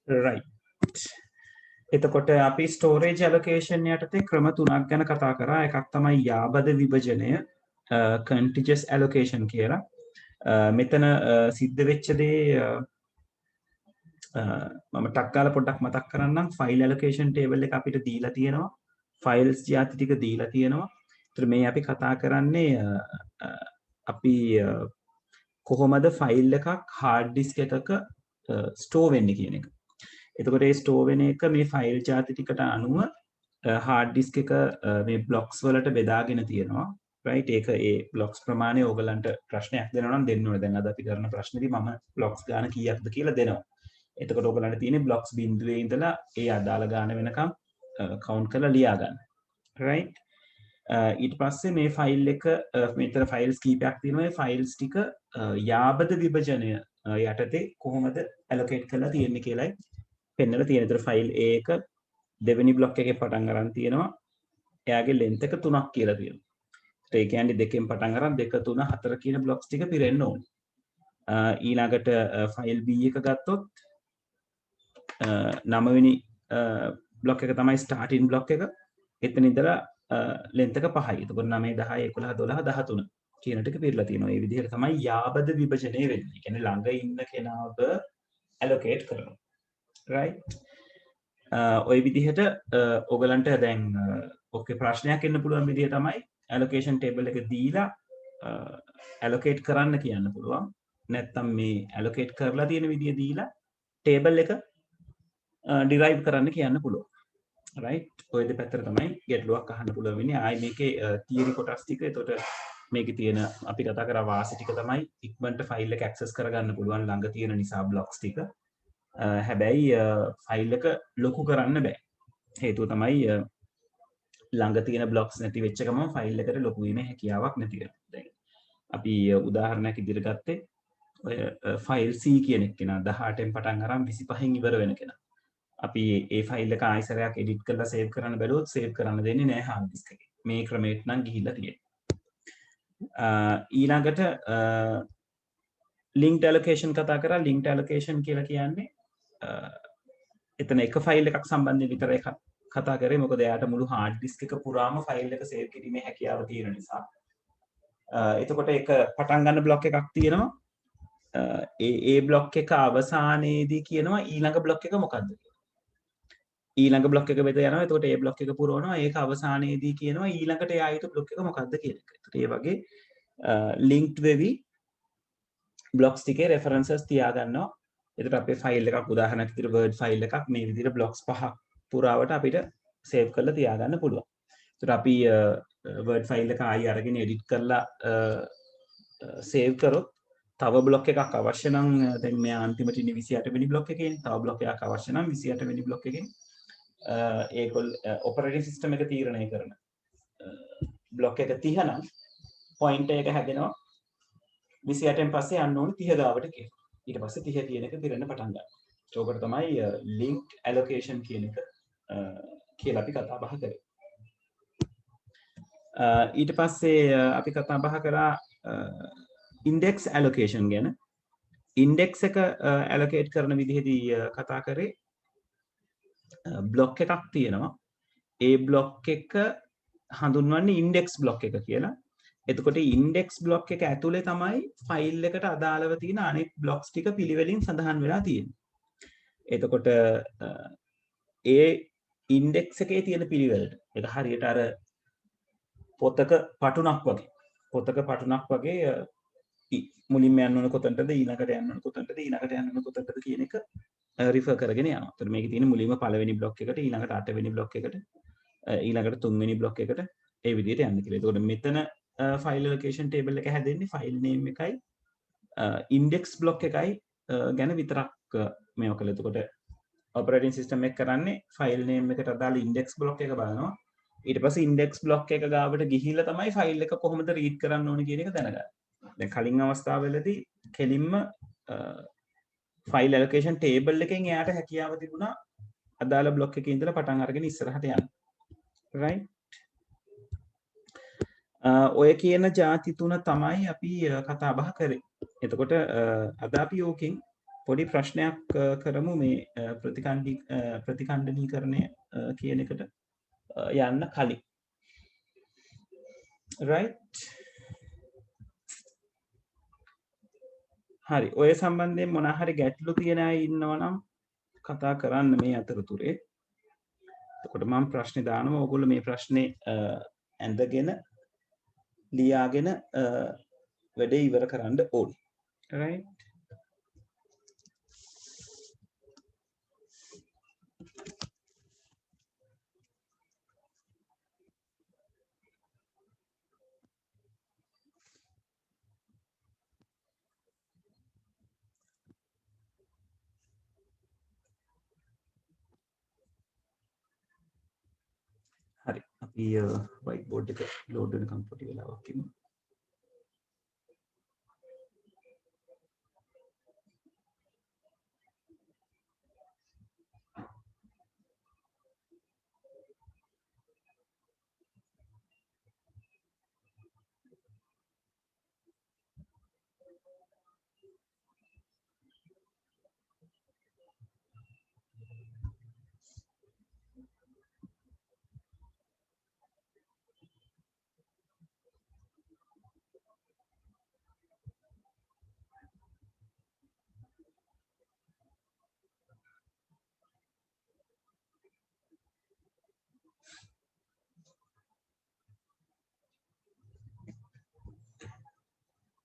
right. එතකොට අපි storage ඇලොකේෂන් යටතේ ක්‍රම තුනක් ගැන කතා කරා. එකක් තමයි යාබද විභජනය, කන්ටිජස් ඇලොකේෂන් කියලා. මෙතන සිද්ධ වෙච්ච දේ මම ටක් ගාලා පොඩ්ඩක් මතක් කරන්නම්. ෆයිල් ඇලොකේෂන් ටේබල් එක අපිට දීලා තියෙනවා. ෆයිල්ස් ಜಾති ටික දීලා තියෙනවා. ඒතර මේ අපි කතා කරන්නේ අපි කොහොමද ෆයිල් එකක් හાર્ඩ් ඩිස්ක් එකක ස්ටෝර් වෙන්නේ කියන එක. එතකොට ඒ ස්ටෝර් වෙන එක මේ ෆයිල් ಜಾති ටිකට අනුව හાર્ඩ් ඩිස්ක් එක මේ බ්ලොක්ස් වලට බෙදාගෙන තියෙනවා. රයිට්. ඒක ඒ බ්ලොක්ස් ප්‍රමාණය ඕගලන්ට ප්‍රශ්නයක් දෙනවා නම් දෙන්න ඕනේ. දැන් අද අපි කරන ප්‍රශ්නේදී මම බ්ලොක්ස් ගාන කීයක්ද කියලා දෙනවා. එතකොට ඔයගලන්ට තියෙන්නේ බ්ලොක්ස් බිඳුවේ ඉඳලා ඒ අදාළ ගාන වෙනකම් කවුන්ට් කරලා ලියා ගන්න. රයිට්. ඊට පස්සේ මේ ෆයිල් එක මෙතන ෆයිල්ස් කීපයක් තියෙනවා. ඒ ෆයිල්ස් ටික යාබද විභජනය යටතේ කොහොමද ඇලොකේට් කරලා තියෙන්නේ කියලායි පෙන්නලා තියෙන. ඒතර ෆයිල් A එක දෙවෙනි බ්ලොක් එකේ පටන් ගන්න තියෙනවා. එයාගේ ලෙන්ත් එක 3ක් කියලා තියෙනවා. ඒ කියන්නේ දෙකෙන් පටන් අරන් 2 3 4 කියන බ්ලොක්ස් ටික පිරෙන්න ඕනේ. ඊළඟට ෆයිල් B එක ගත්තොත් 9 වෙනි බ්ලොක් එක තමයි ස්ටාර්ටින් බ්ලොක් එක. එතන ඉඳලා ලෙන්ත් එක 5යි. එතකොට 9 10 11 12 13 කියන ටික පිරලා තියෙනවා. මේ විදිහට තමයි යාබද විභජනය වෙන්නේ. ඒ කියන්නේ ළඟ ඉන්න කෙනාව allocate කරනවා. right. ඔය විදිහට ඔයගලන්ට දැන් ඔකේ ප්‍රශ්නයක් එන්න පුළුවන් විදිහ තමයි allocation table එක දීලා allocate කරන්න කියන්න පුළුවන්. නැත්නම් මේ allocate කරලා තියෙන විදිහ දීලා table එක derive කරන්න කියන්න පුළුවන්. right. ඔය දෙපැත්තට තමයි ගැටලුවක් අහන්න පුළුවන් වෙන්නේ. ආයි මේකේ theory කොටස් ටික එතකොට මේකේ තියෙන අපි කතා කරා වාසි ටික තමයි ඉක්මනට ෆයිල් එක access කරගන්න පුළුවන් ළඟ තියෙන නිසා blocks ටික. හැබැයි ෆයිල් එක ලොකු කරන්න බෑ. හේතුව තමයි ළඟ තියෙන බ්ලොක්ස් නැති වෙච්ච ගමන් ෆයිල් එකට ලොකු වීමේ හැකියාවක් නැති වෙනවා. දැන් අපි උදාහරණයක් ඉදිරියට ගත්තේ ඔය ෆයිල් C කියන එක කෙනා 18න් පටන් අරන් 25න් ඉවර වෙන කෙනා. අපි ඒ ෆයිල් එක ආයෙසරයක් එඩිට් කරලා සේව් කරන්න බැලුවොත් සේව් කරන්න දෙන්නේ නැහැ hard disk එකේ. මේ ක්‍රමයට නම් ගිහිල්ලා තියෙන්නේ. ඊළඟට linked allocation කතා කරා. linked allocation කියලා කියන්නේ එතන එක ෆයිල් එකක් සම්බන්ධයෙන් විතරයි කතා කරේ. මොකද එයාට මුළු hard disk එක පුරාම ෆයිල් එක සේව් කිරීමේ හැකියාව තියෙන නිසා. එතකොට ඒක පටන් ගන්න බ්ලොක් එකක් තියෙනවා. ඒ බ්ලොක් එක අවසානයේදී කියනවා ඊළඟ බ්ලොක් එක මොකක්ද කියලා. ඊළඟ බ්ලොක් එක වෙත යනවා. එතකොට ඒ බ්ලොක් එක පුරවනවා. ඒක අවසානයේදී කියනවා ඊළඟට එයා යුතු බ්ලොක් එක මොකක්ද කියන එක. ඒත් ඒ වගේ linked වෙවි බ්ලොක්ස් ටිකේ references තියාගන්නවා. එතකොට අපේ ෆයිල් එකක් උදාහරණයක් විදිහට Word ෆයිල් එකක් මේ විදිහට blocks 5ක් පුරාවට අපිට save කරලා තියාගන්න පුළුවන්. එතකොට අපි Word ෆයිල් එක ආයි අරගෙන edit කරලා save කරොත් තව block එකක් අවශ්‍ය නම් දැන් මෙයා අන්තිමට ඉන්නේ 28 වෙනි block එකේ. තව block එකක් අවශ්‍ය නම් 28 වෙනි block එකේ ඒගොල්ල operating system එක තීරණය කරන block එක 30 නම් pointer එක හැදෙනවා 28න් පස්සේ යන්න ඕනේ 30 ගාවට කියලා. ඊට පස්සේ 30 කියන එක පිරෙන්න පටන් ගන්නවා. ඒකට තමයි linked allocation කියන එක කියලා අපි කතා බහ කරේ. ඊට පස්සේ අපි කතා බහ කරා index allocation ගැන. index එක allocate කරන විදිහදී කතා කරේ block එකක් තියෙනවා. ඒ block එක හඳුන්වන්නේ index block එක කියලා. එතකොට index block එක ඇතුලේ තමයි ෆයිල් එකට අදාළව තියෙන අනෙක් blocks ටික පිළිවෙලින් සඳහන් වෙලා තියෙන්නේ. එතකොට ඒ index එකේ තියෙන පිළිවෙලට ඒක හරියට අර පොතක පටුනක් වගේ මුලින්ම යන්න ඕන කොතනටද ඊළඟට යන්න ඕන කොතනටද ඊළඟට යන්න ඕන කොතනටද කියන එක රිෆර් කරගෙන යනවා. එතකොට මේකේ තියෙන මුලින්ම පළවෙනි block එකට ඊළඟට 8 වෙනි block එකට ඊළඟට 3 වෙනි block එකට ඒ විදිහට යන්න කියලා. එතකොට මෙතන file allocation table එක හැදෙන්නේ file name එකයි index block එකයි ගැන විතරක් මේව කළා. එතකොට operating system එක කරන්නේ file name එකට අදාළ index block එක බලනවා. ඊට පස්සේ index block එක ගාවට ගිහිල්ලා තමයි file එක කොහොමද read කරන්න ඕනේ කියන එක දැනගන්නේ. දැන් කලින් අවස්ථාවවලදී කෙලින්ම file allocation table එකෙන් එයාට හැකියාව තිබුණා අදාළ block එකේ ඉඳලා පටන් අරගෙන ඉස්සරහට යන්න. right. ඔය කියන ಜಾති තුන තමයි අපි කතා බහ කරේ. එතකොට අද අපි ඕකෙන් පොඩි ප්‍රශ්නයක් කරමු මේ ප්‍රතිකණ්ඩනීකරණය කියන එකට යන්න කලින්. right හරි ඔය සම්බන්ධයෙන් මොනා හරි ගැටලු තියෙන අය ඉන්නවා නම් කතා කරන්න මේ අතරතුරේ. එතකොට මම ප්‍රශ්නේ දානවා ඕගොල්ලෝ මේ ප්‍රශ්නේ ඇඳගෙන ලියාගෙන වැඩේ ඉවර කරන්න ඕනේ. right හරි අපි white board එක load වෙනකම් පොඩි වෙලාවක් ඉමු.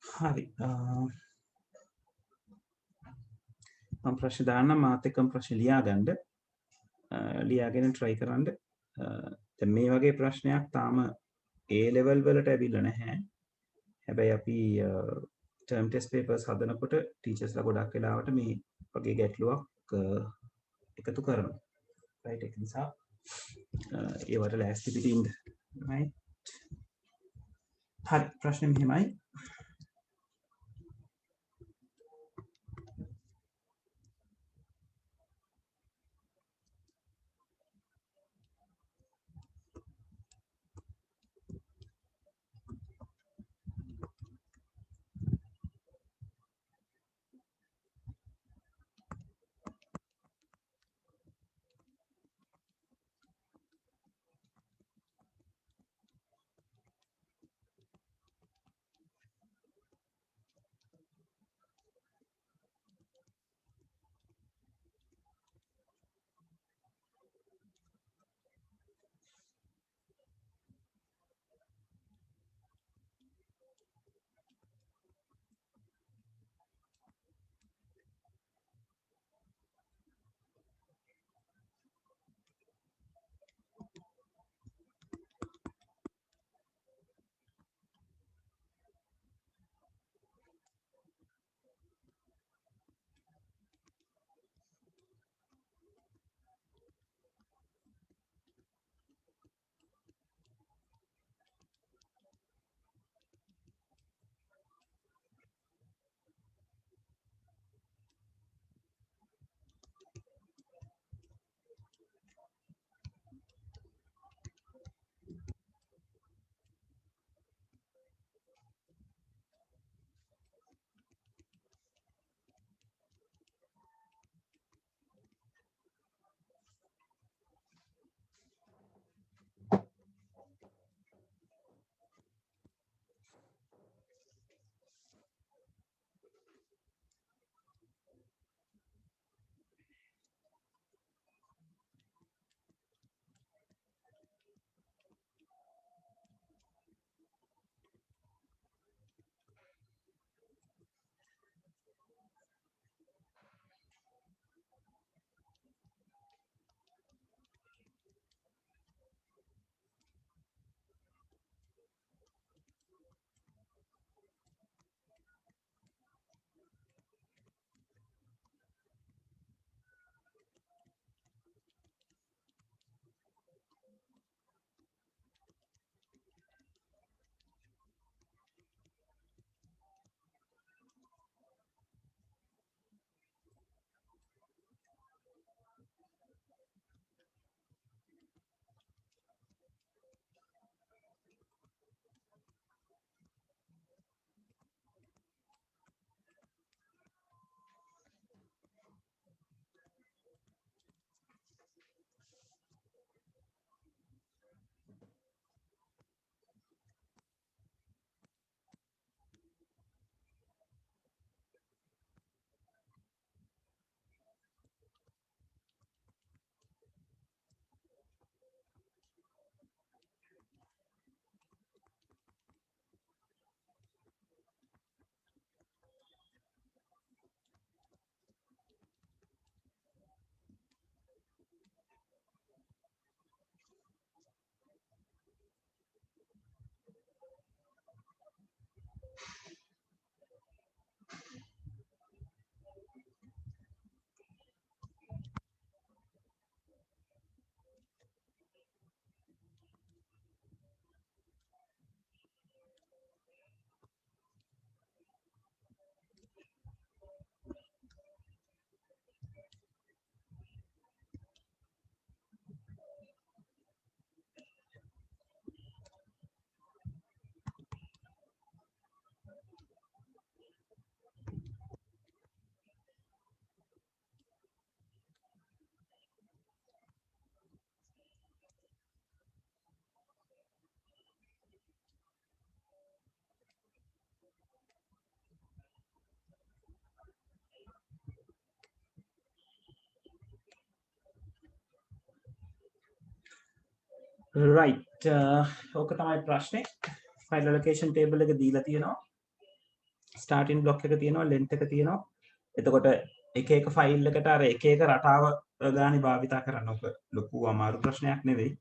හරි මම ප්‍රශ්න දාන්නම් මාත් එක්කම ප්‍රශ්න ලියාගන්න. ලියාගෙන try කරන්න. දැන් මේ වගේ ප්‍රශ්නයක් තාම A level වලට ඇවිල්ලා නැහැ. හැබැයි අපි term test papers හදනකොට ටීචර්ස්ලා ගොඩක් වෙලාවට මේ වගේ ගැටලුවක් එකතු කරනවා. right ඒක නිසා ඒවට ලෑස්ති පිටින් ඉන්න. right හරි ප්‍රශ්නේ මෙහෙමයි. right ඕක තමයි ප්‍රශ්නේ file allocation table එක දීලා තියෙනවා starting block එක තියෙනවා length එක තියෙනවා එතකොට එක එක ෆයිල් එකට අර එක එක රටාව ගානේ භාවිතා කරන්න ඕක ලොකු අමාරු ප්‍රශ්නයක් නෙවෙයි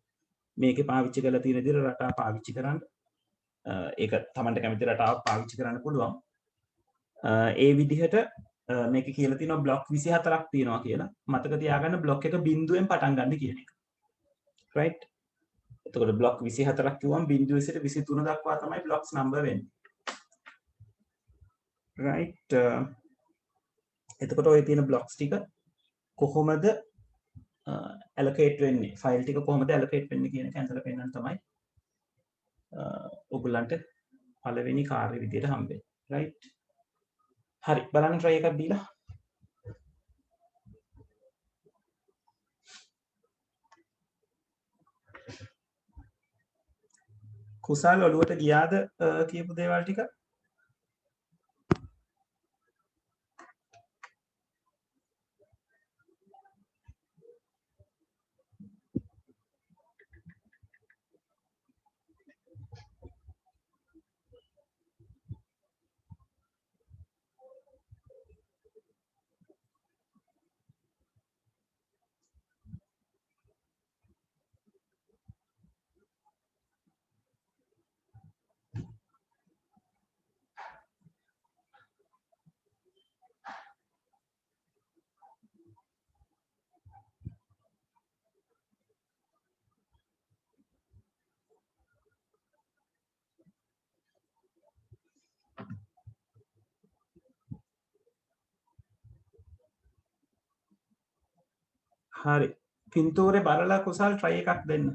මේකේ පාවිච්චි කරලා තියෙන විදිහට රටා පාවිච්චි කරන්න ඒක තමන්ට කැමති රටාවක් පාවිච්චි කරන්න පුළුවන් ඒ විදිහට මේක කියලා තියෙනවා බ්ලොක් 24ක් තියෙනවා කියලා මතක තියාගන්න බ්ලොක් එක බිඳුවෙන් පටන් ගන්න කියන එක right එතකොට බ්ලොක් 24ක් කිව්වම බිඳුව සිට 23 දක්වා තමයි බ්ලොක්ස් නම්බර් වෙන්නේ right එතකොට ඔය තියෙන බ්ලොක්ස් ටික කොහොමද allocate වෙන්නේ ෆයිල් ටික කොහොමද allocate වෙන්නේ කියන එක ඇඳලා පෙන්නන්න තමයි ඔයගලන්ට පළවෙනි කාර්ය විදියට හම්බෙන්නේ right හරි බලන්න try එකක් දීලා කුසල් ඔළුවට ගියාද කියපු දේවල් ටික හරි පින්තූරේ බලලා කුසල් try එකක් දෙන්න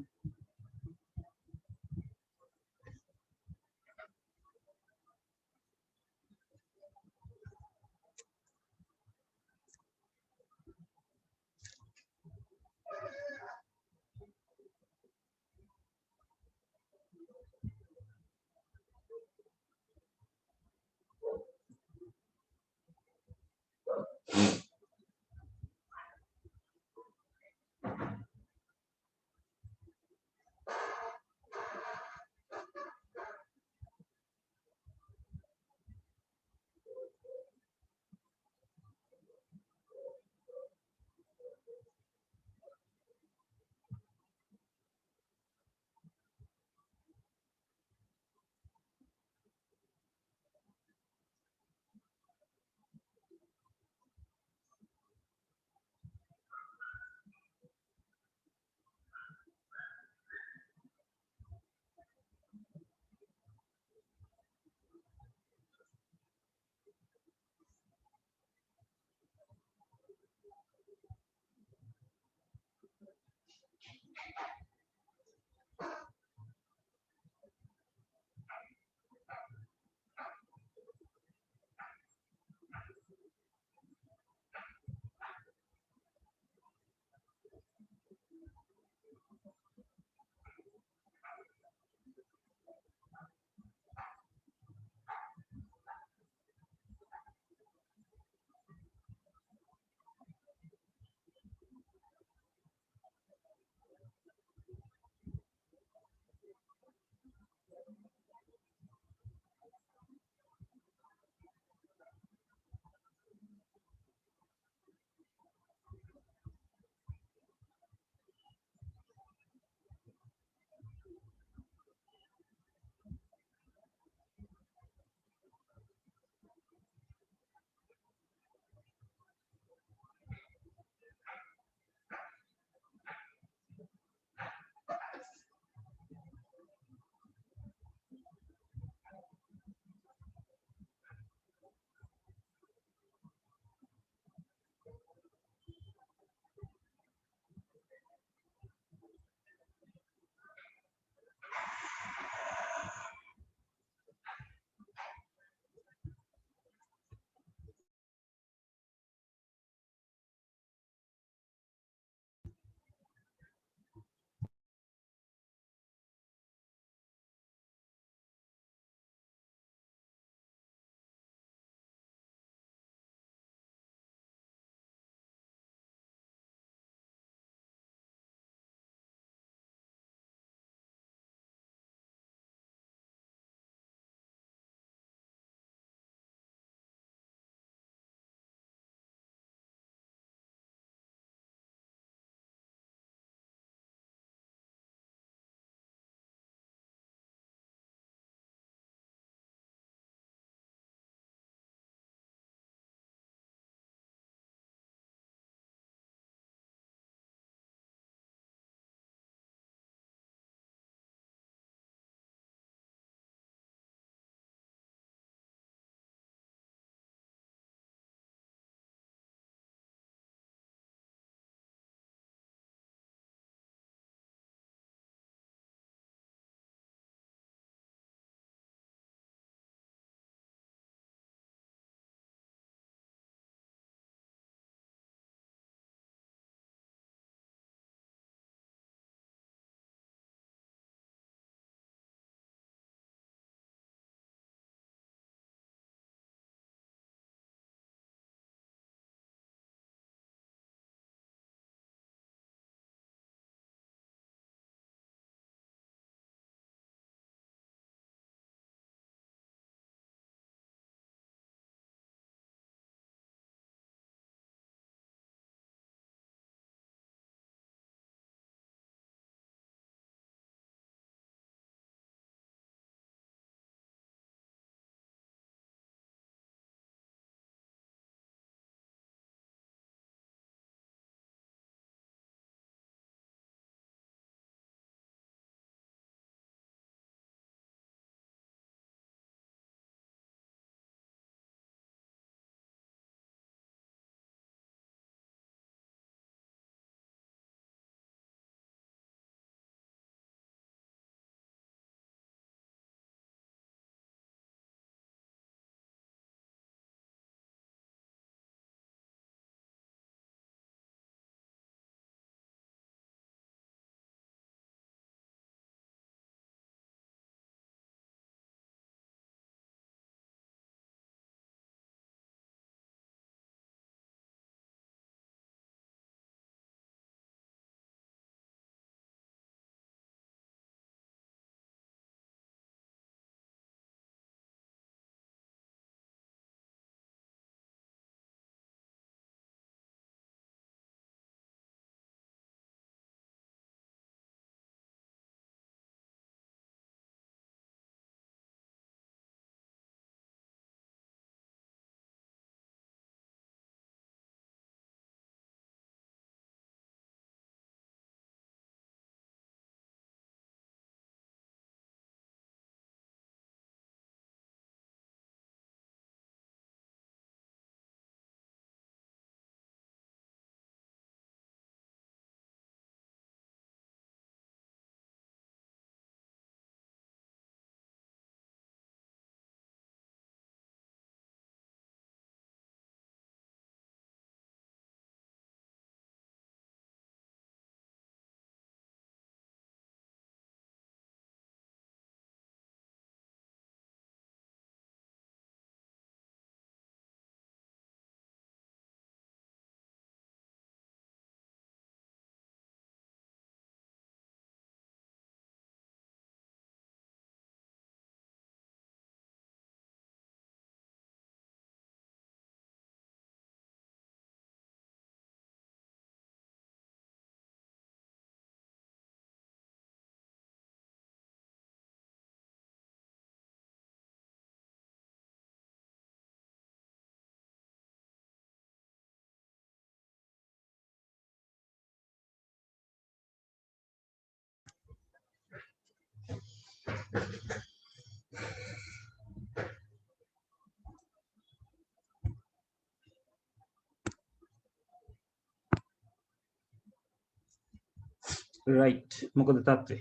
right මොකද තත්ත්වය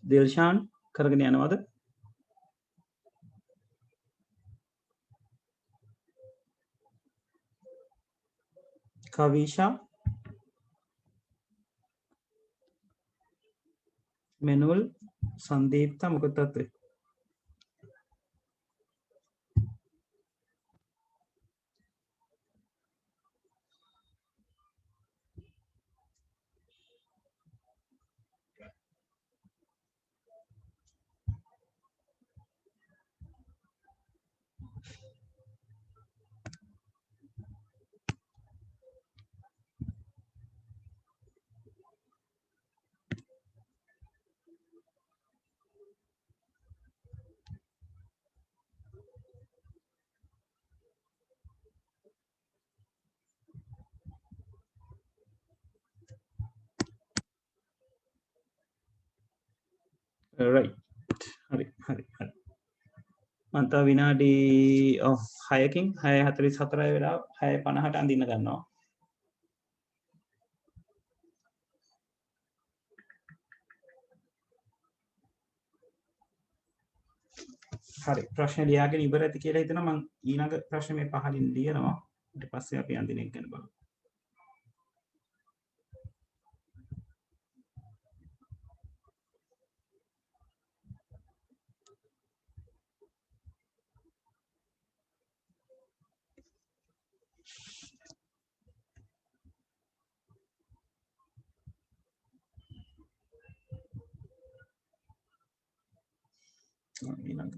දිල්ෂාන් කරගෙන යනවද කවිෂා මෙනුල් සංදීප්තා මොකද තත්ත්වය right හරි හරි හරි මන්ත විනාඩි 6කින් 6:44 වෙලා 6:50ට අඳින්න ගන්නවා හරි ප්‍රශ්න ලියාගෙන ඉවර ඇති කියලා හිතනවා මම ඊළඟ ප්‍රශ්න මේ පහලින් ලියනවා ඊට පස්සේ අපි අඳින එක ගැන බලමු ඊළඟ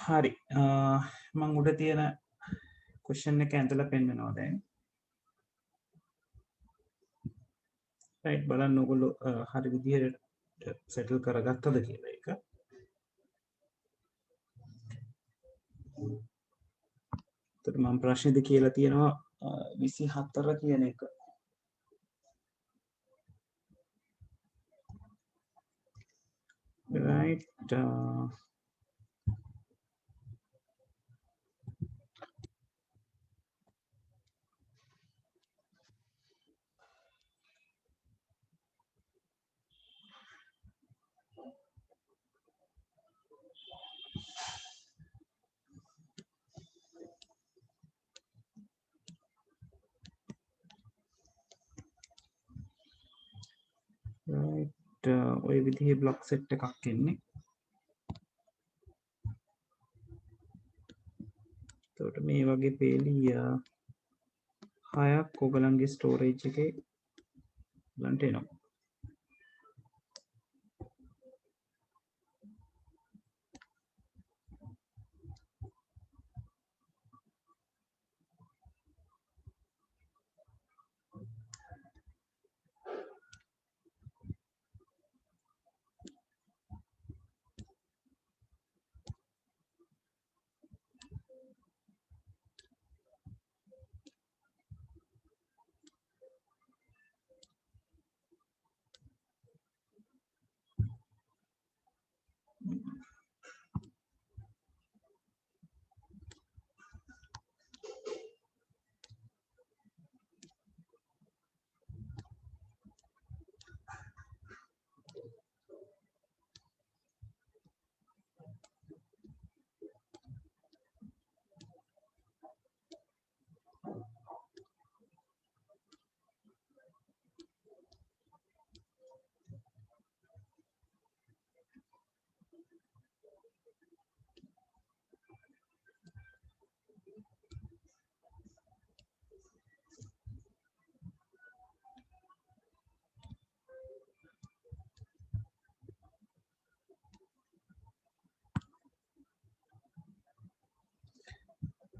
හරි මං උඩ තියෙන ක්වෙස්චන් එක ඇඳලා පෙන්නනවා දැන් රයිට් බලන්න ඔයගොල්ලෝ හරි විදිහට සෙටල් කරගත්තද කියලා එක එතකොට මම ප්‍රශ්නේද කියලා තියෙනවා 24 කියන එක right right ඔය විදිහේ බ්ලොක් සෙට් එකක් එන්නේ එතකොට මේ වගේ පේලි 6ක් ඔයගලන්ගේ ස්ටෝරේජ් එකේ ගන්නට එනවා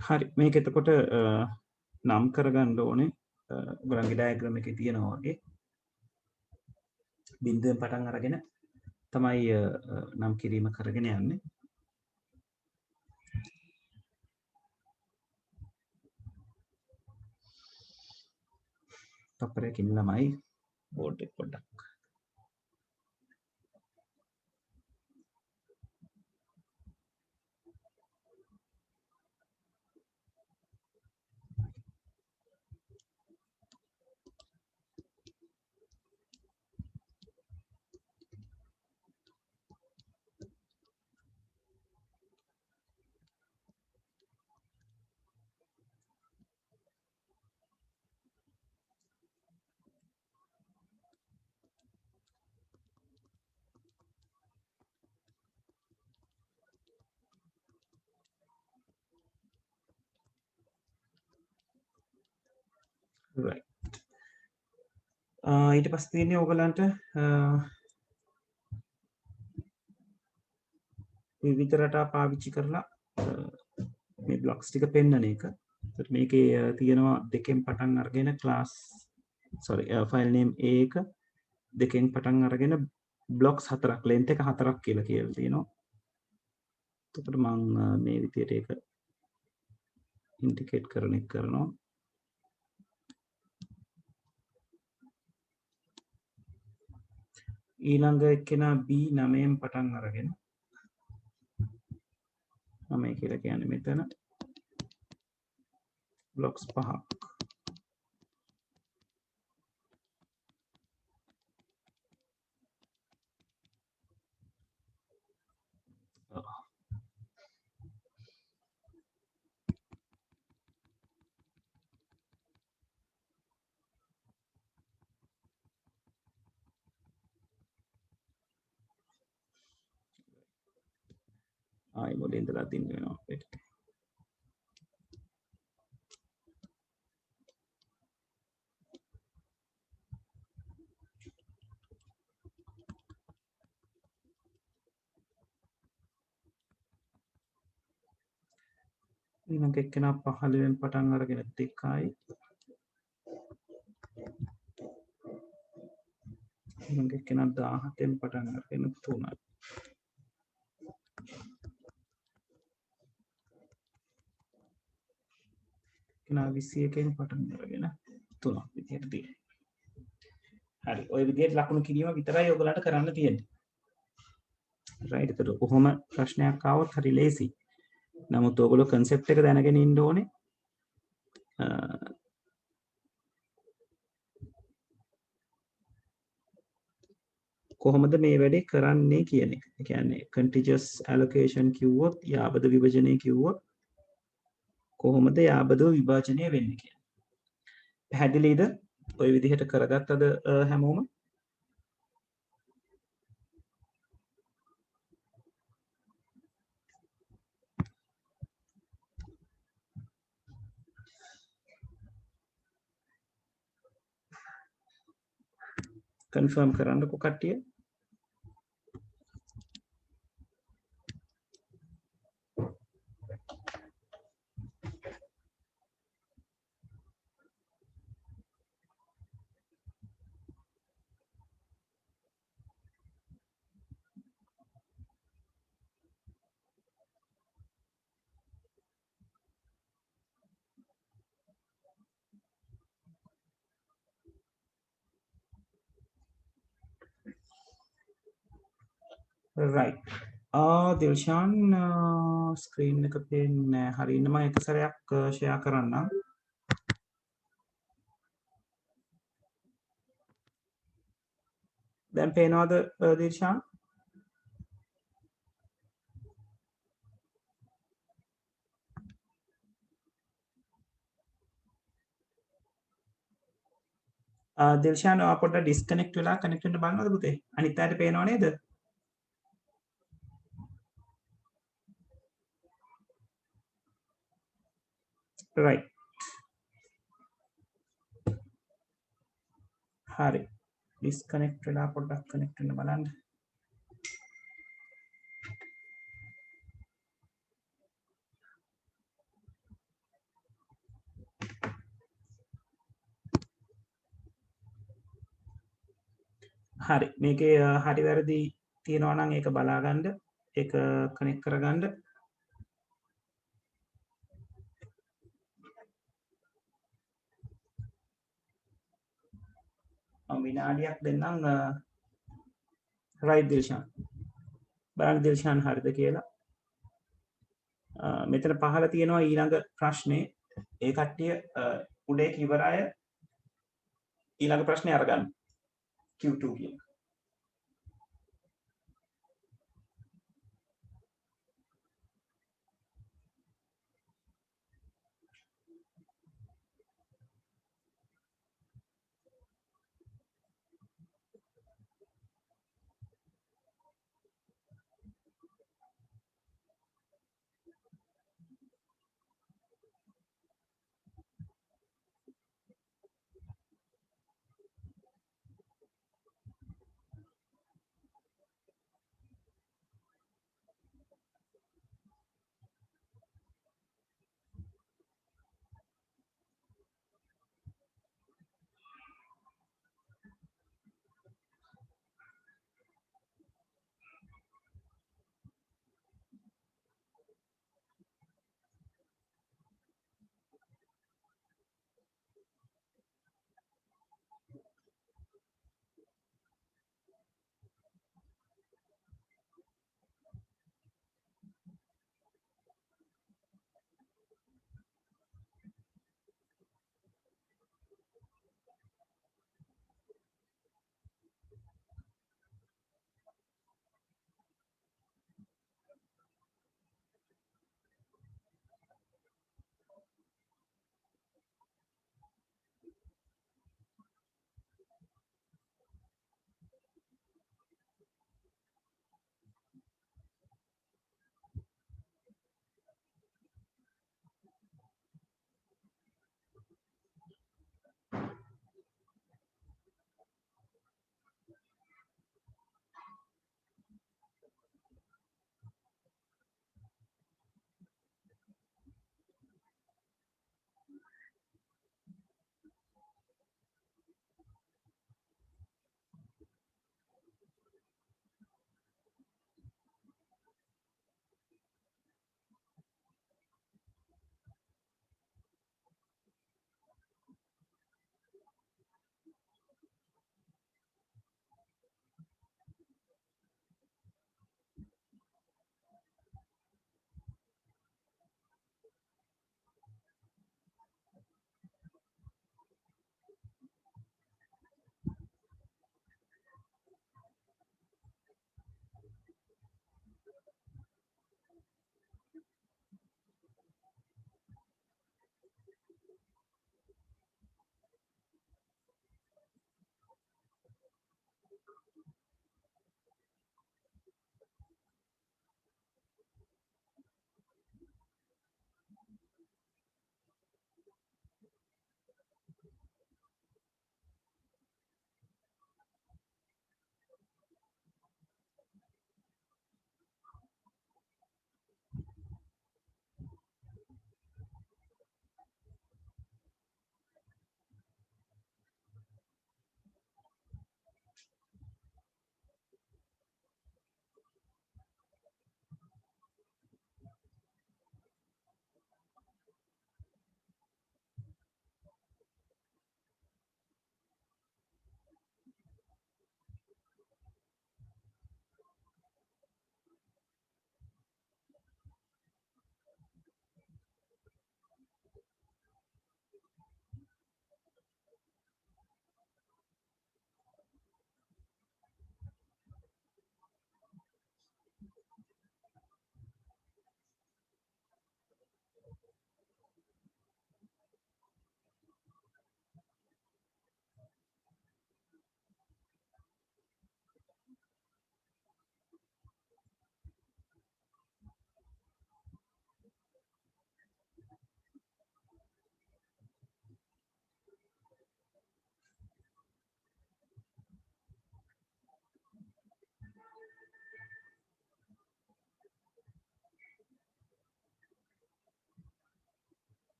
හරි මේක එතකොට නම් කරගන්න ඕනේ ඔයගලන්ගේ ඩයග්‍රෑම් එකේ තියෙනවා වගේ බිඳුවෙන් පටන් අරගෙන තමයි නම් කිරීම කරගෙන යන්නේ තප්පරයකින් ළමයි බෝඩ් එක පොඩ්ඩක් right ඊට පස්සේ තියෙන්නේ ඕගලන්ට විවිධ රටා පාවිච්චි කරලා මේ බ්ලොක්ස් ටික පෙන්වන එක. ඒත් මේකේ තියෙනවා දෙකෙන් පටන් අරගෙන ක්ලාස් ෆයිල් නේම් A එක දෙකෙන් පටන් අරගෙන බ්ලොක්ස් හතරක් ලෙන්ත් එක හතරක් කියලා තියෙනවා. එතකොට මම මේ විදිහට ඒක ඉන්ඩිකේට් කරන එක කරනවා. ඊළඟ එක්කෙනා B9න් පටන් අරගෙන 9 කියලා කියන්නේ මෙතන බ්ලොක්ස් 5ක් ආයි මොලේ ඉඳලා දින්න වෙනවා අපිට. ඊළඟ එක්කෙනා 15 වෙනි පටන් අරගෙන 2යි. ඊළඟ එක්කෙනා 17 වෙනි පටන් අරගෙන 3යි. එක්කෙනා 21 වෙනි පටන් අරගෙන 3ක් විදියට තියෙනවා. හරි. ওই විදියට ලකුණු කිරීම විතරයි ඔයගලන්ට කරන්න තියෙන්නේ. රයිට්. ඒතර කොහොම ප්‍රශ්නයක් ආවොත් හරි ලේසි. නමුත් ඔයගොල්ලෝ concept එක දැනගෙන ඉන්න ඕනේ. කොහොමද මේ වැඩේ කරන්නේ කියන එක. ඒ කියන්නේ contiguous allocation කිව්වොත් යාබද විභජනය කිව්වොත් කොහොමද යාබදව විභාජනය වෙන්නේ කියන්නේ. පැහැදිලිද? ওই විදිහට කරගත්තද හැමෝම? කන්ෆර්ම් කරන්නකො කට්ටිය. right. දිල්ෂාන් ස්ක්‍රීන් එක පේන්නේ නැහැ. හරියටම මම එක සැරයක් ෂෙයා කරන්නම්. දැන් පේනවද දිල්ෂාන්? දිල්ෂාන් පොඩ්ඩක් ඩිස්කනෙක්ට් වෙලා කනෙක්ට් වෙන්න බලනවද පුතේ? අනිත් අයට පේනව නේද? right. හරි. ඩිස්කනෙක්ට් වෙලා පොඩ්ඩක් කනෙක්ට් වෙන්න බලන්න. හරි. මේකේ හරි වැරදි තියෙනවා නම් ඒක බලාගන්න. ඒක කනෙක්ට් කරගන්න. විනාඩියක් දෙන්නම්. right දිල්ෂාන්. බලන්න දිල්ෂාන් හරිද කියලා. මෙතන පහළ තියෙනවා ඊළඟ ප්‍රශ්නේ. ඒ කට්ටිය උඩේ කිවර අය ඊළඟ ප්‍රශ්නේ අරගන්න. Q2 කියන.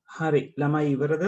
හරි ළමයි ඉවරද?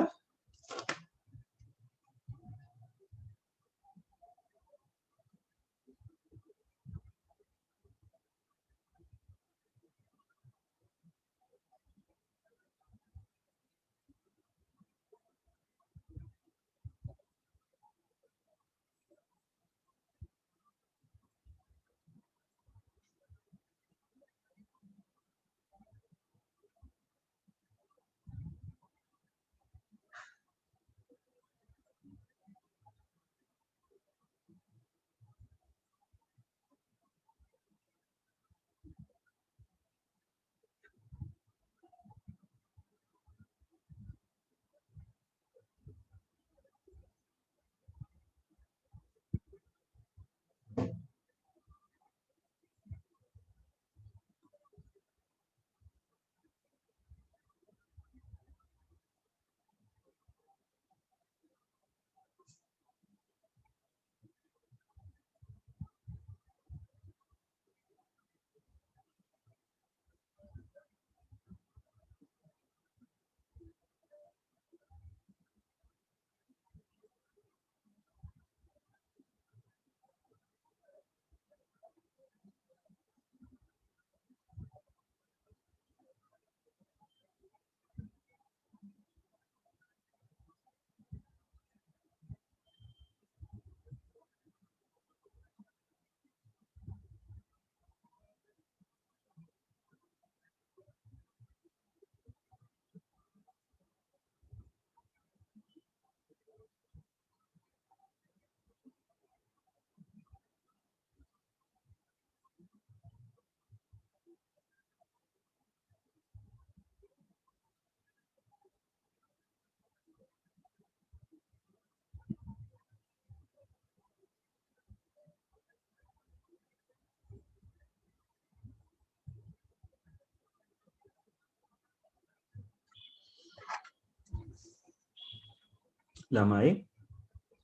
ළමයි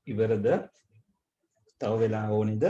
ඉවරද? තව වෙලා ඕනේද?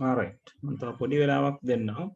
alright මම තව පොඩි වෙලාවක් දෙන්නම්.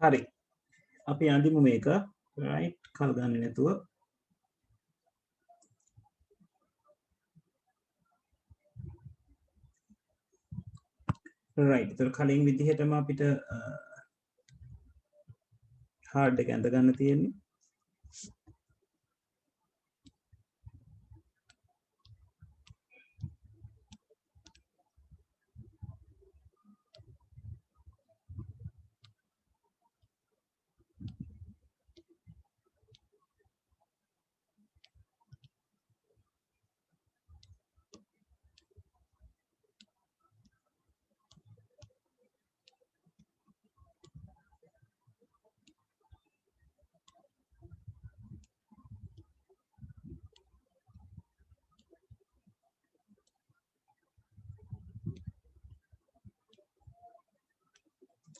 හරි අපි අඳිමු මේක right කල් ගන්න නැතුව right ඒතර කලින් විදිහටම අපිට hard එක ඇඳ ගන්න තියෙන්නේ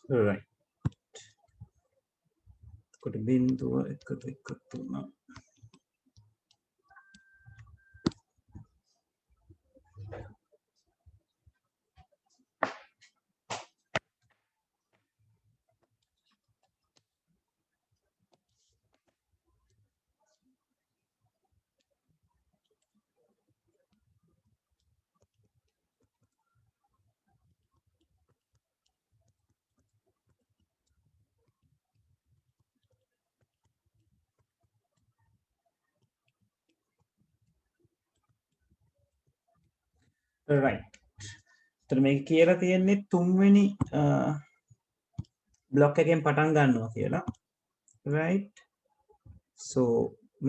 right කොට බිඳුව 1.1 right ඒතර මේක කියලා තියෙන්නේ තුන්වෙනි බ්ලොක් එකෙන් පටන් ගන්නවා කියලා right so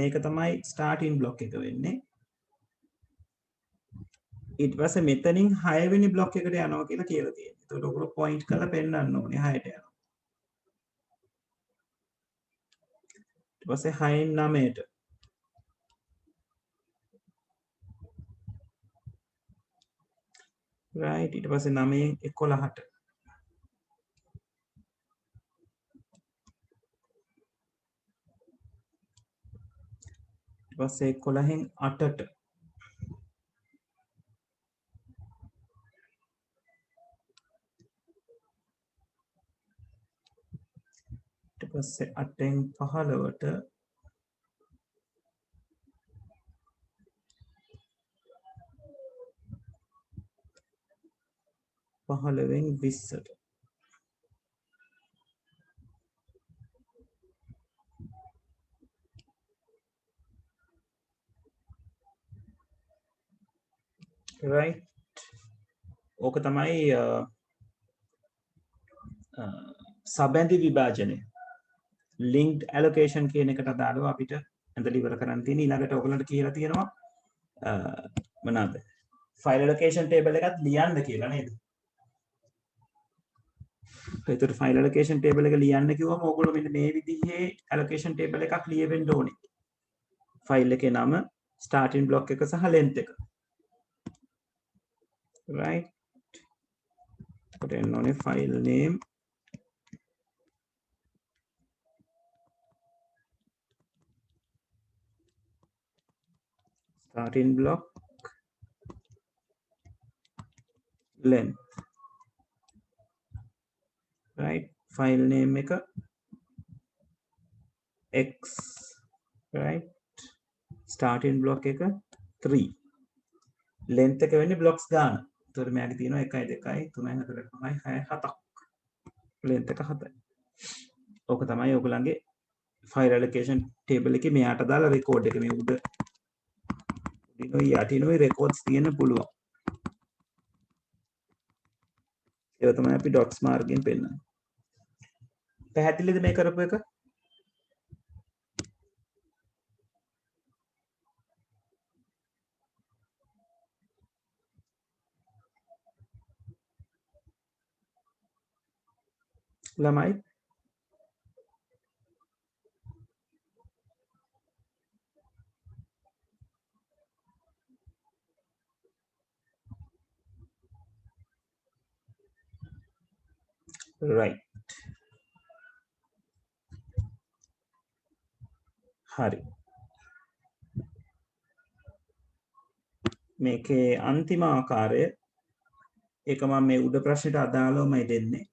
මේක තමයි starting block එක වෙන්නේ ඊට පස්සේ මෙතනින් 6 වෙනි බ්ලොක් එකට යනවා කියලා තියෙන්නේ. ඒකට ඔයගොල්ලෝ පොයින්ට් කරලා පෙන්නන්න ඕනේ 6ට යනවා. ඊට පස්සේ 6න් 9ට. right ඊට පස්සේ 9න් 11ට. ඊට පස්සේ 11න් 8ට. ඊට පස්සේ 8න් 15ට. පහළවෙන් 20ට. right ඕක තමයි සබැඳි විභාජනය linked allocation කියන එකට අදාළව අපිට ඇඳලා ඉවර කරන්න තියෙන ඊළඟට ඔයගලන්ට කියලා තියෙනවා මොනවාද file allocation table එකත් ලියන්න කියලා නේද ඒතර file allocation table එක ලියන්න කිව්වම ඕගොල්ලෝ මෙන්න මේ විදිහේ allocation table එකක් ලියවෙන්න ඕනේ file එකේ නම starting block එක සහ length එක right put in on a file name starting block length right file name එක x right starting block එක 3 length එක වෙන්නේ blocks ගාන. ඒතකොට මෙයාගේ තියෙනවා 1 2 3 4 5 6 7ක්. length එක 7යි. ඕක තමයි ඔයගලගේ file allocation table එකේ මෙයාට දාලා record එක මේ උඩ උඩිනුයි යටිනුයි records තියෙන්න පුළුවන්. ඒක තමයි අපි dots මාර්ගයෙන් පෙන්නන්නේ. පැහැදිලිද මේ කරපු එක? ළමයි right හරි මේකේ අන්තිම ආකාරය ඒක මම මේ උඩ ප්‍රශ්නෙට අදාළවමයි දෙන්නේ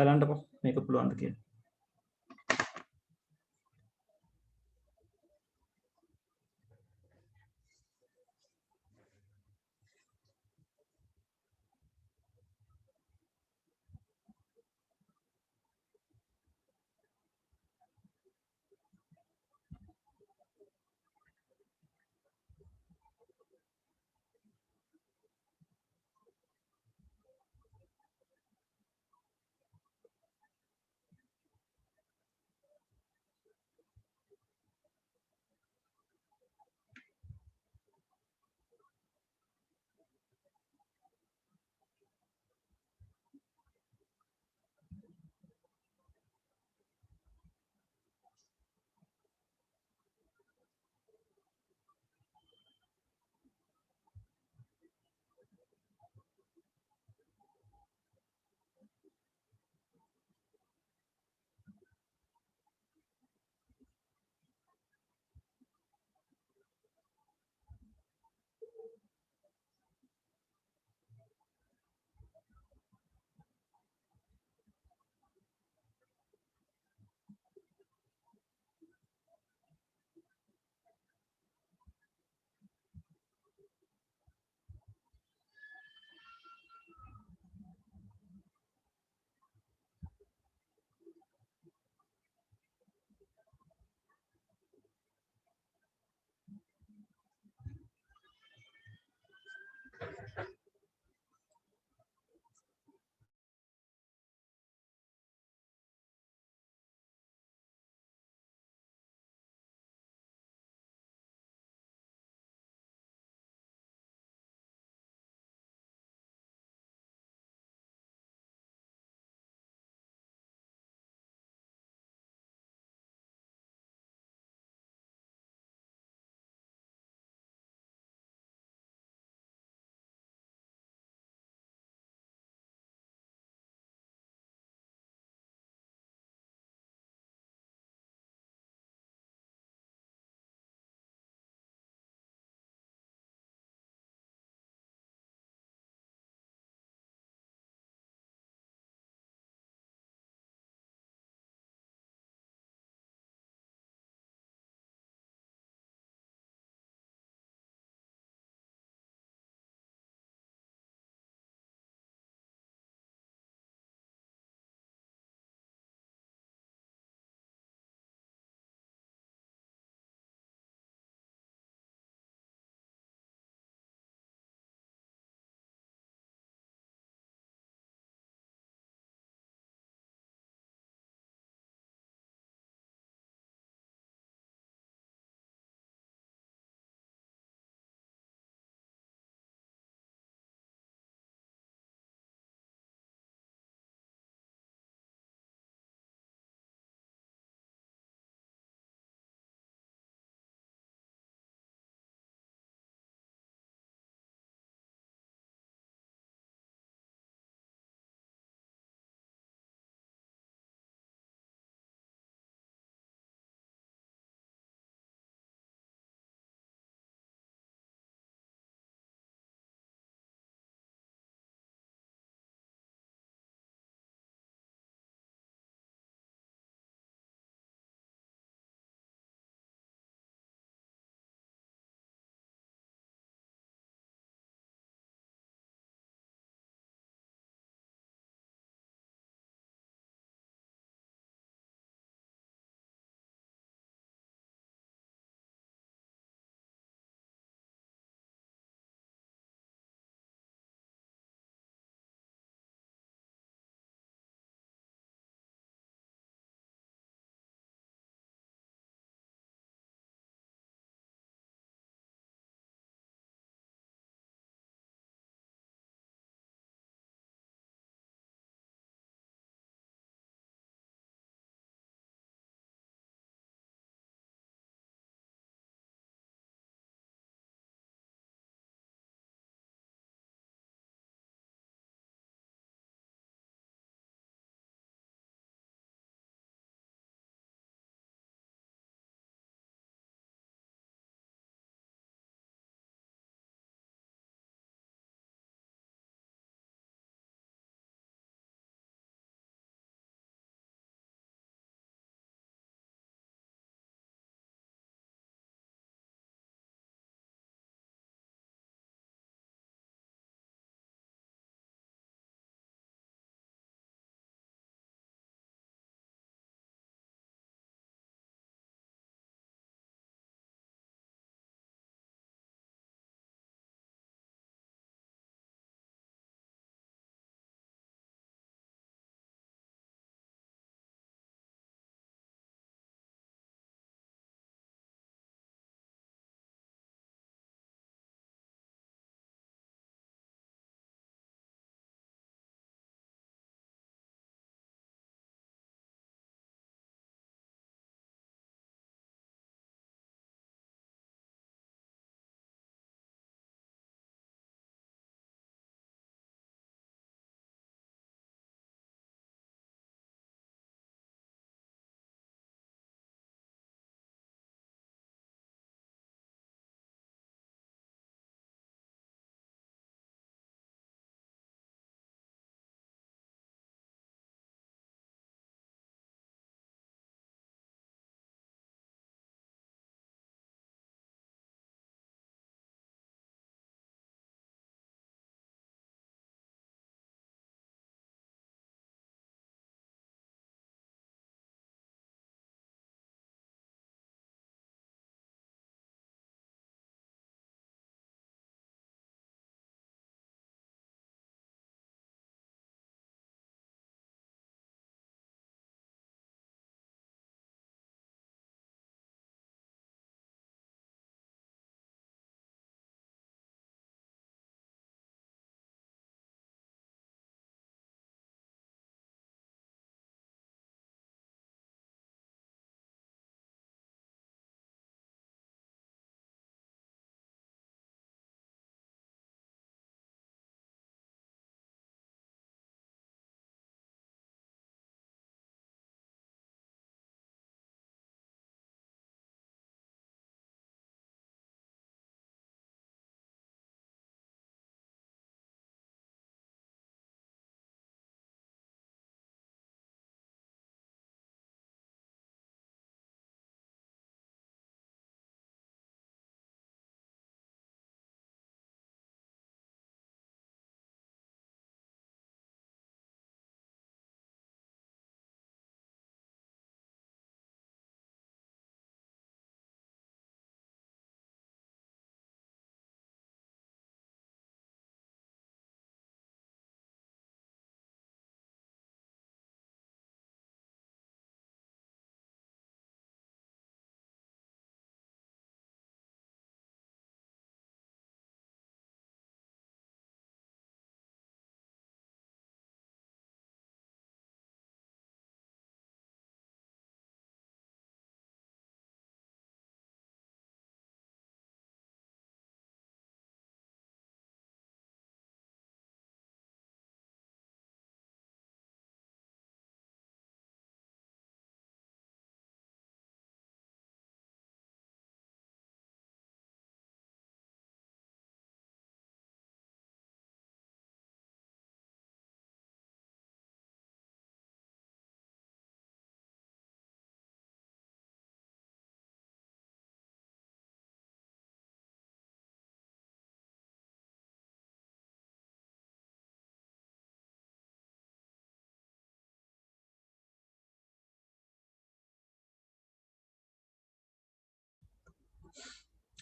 බලන්නකො මේක පුළුවන්ද කියලා.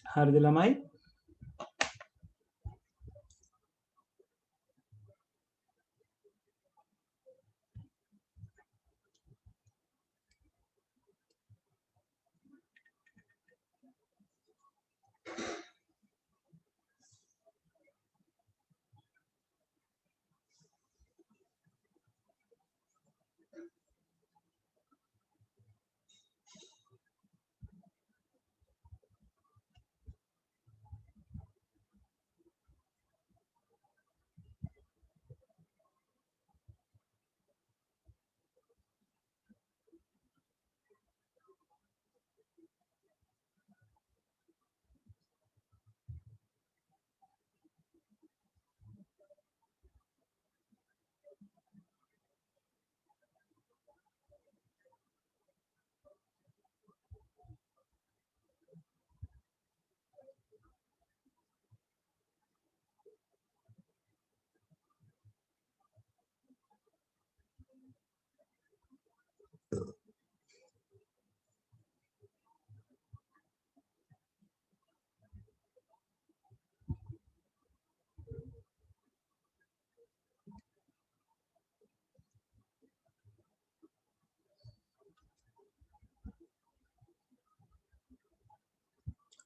හරිද ළමයි?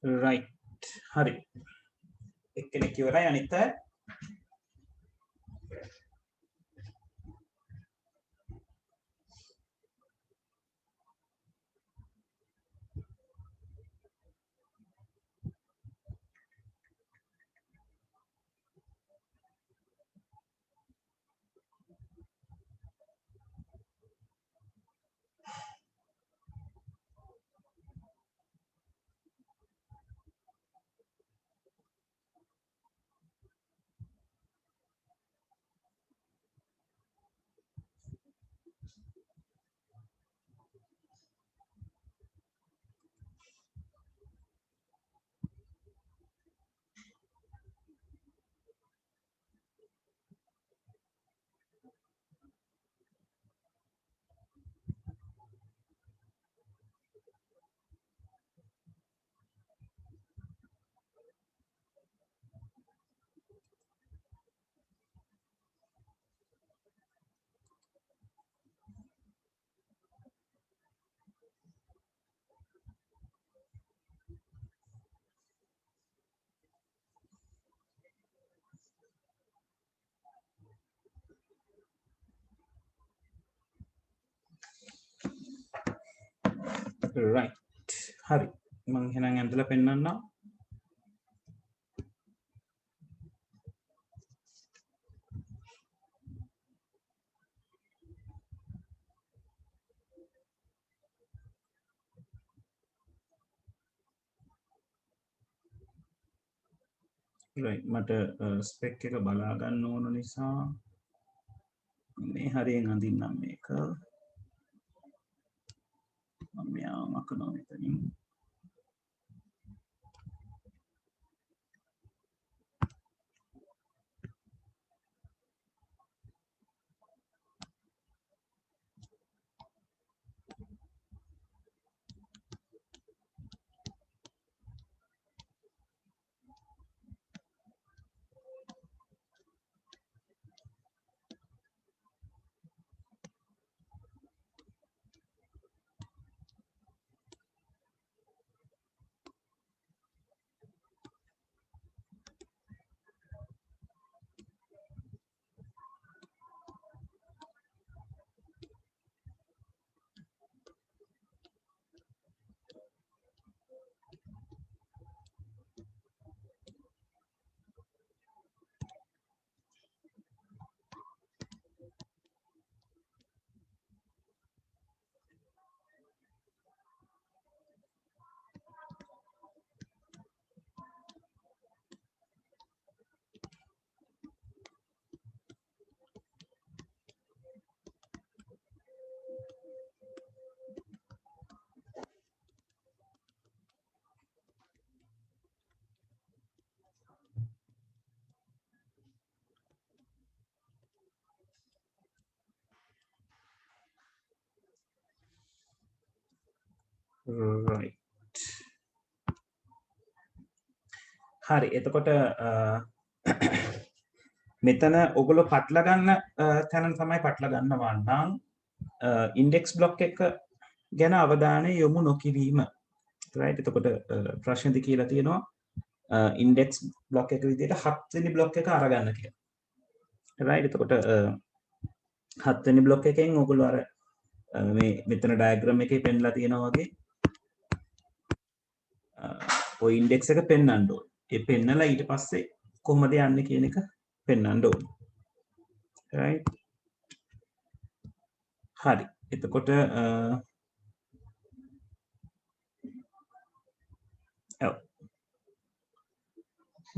right. හරි. එක්කෙනෙක් ඉවරයි අනිත් අය. right. හරි. මම එහෙනම් ඇඳලා පෙන්නන්නම්. right. මට ස්පෙක් එක බලා ගන්න ඕන නිසා මේ හරියෙන් අඳින්නම් මේක. මම යාම කරනවා මෙතනින්. right. හරි එතකොට මෙතන ඔගොල්ලෝ පටල ගන්න තැන තමයි පටල ගන්නවා නම් ඉන්ඩෙක්ස් බ්ලොක් එක ගැන අවධානය යොමු නොකිරීම right එතකොට ප්‍රශ්නෙදි කියලා තියෙනවා ඉන්ඩෙක්ස් බ්ලොක් එක විදිහට 7 වෙනි බ්ලොක් එක අරගන්න කියලා right එතකොට 7 වෙනි බ්ලොක් එකෙන් ඔයගොල්ලෝ අර මේ මෙතන ඩයග්‍රෑම් එකේ පෙන්ලා තියෙනවා වගේ ඔය ඉන්ඩෙක්ස් එක පෙන්වන්න ඕනේ. ඒ පෙන්නලා ඊට පස්සේ කොහොමද යන්නේ කියන එක පෙන්වන්න ඕනේ. right හරි එතකොට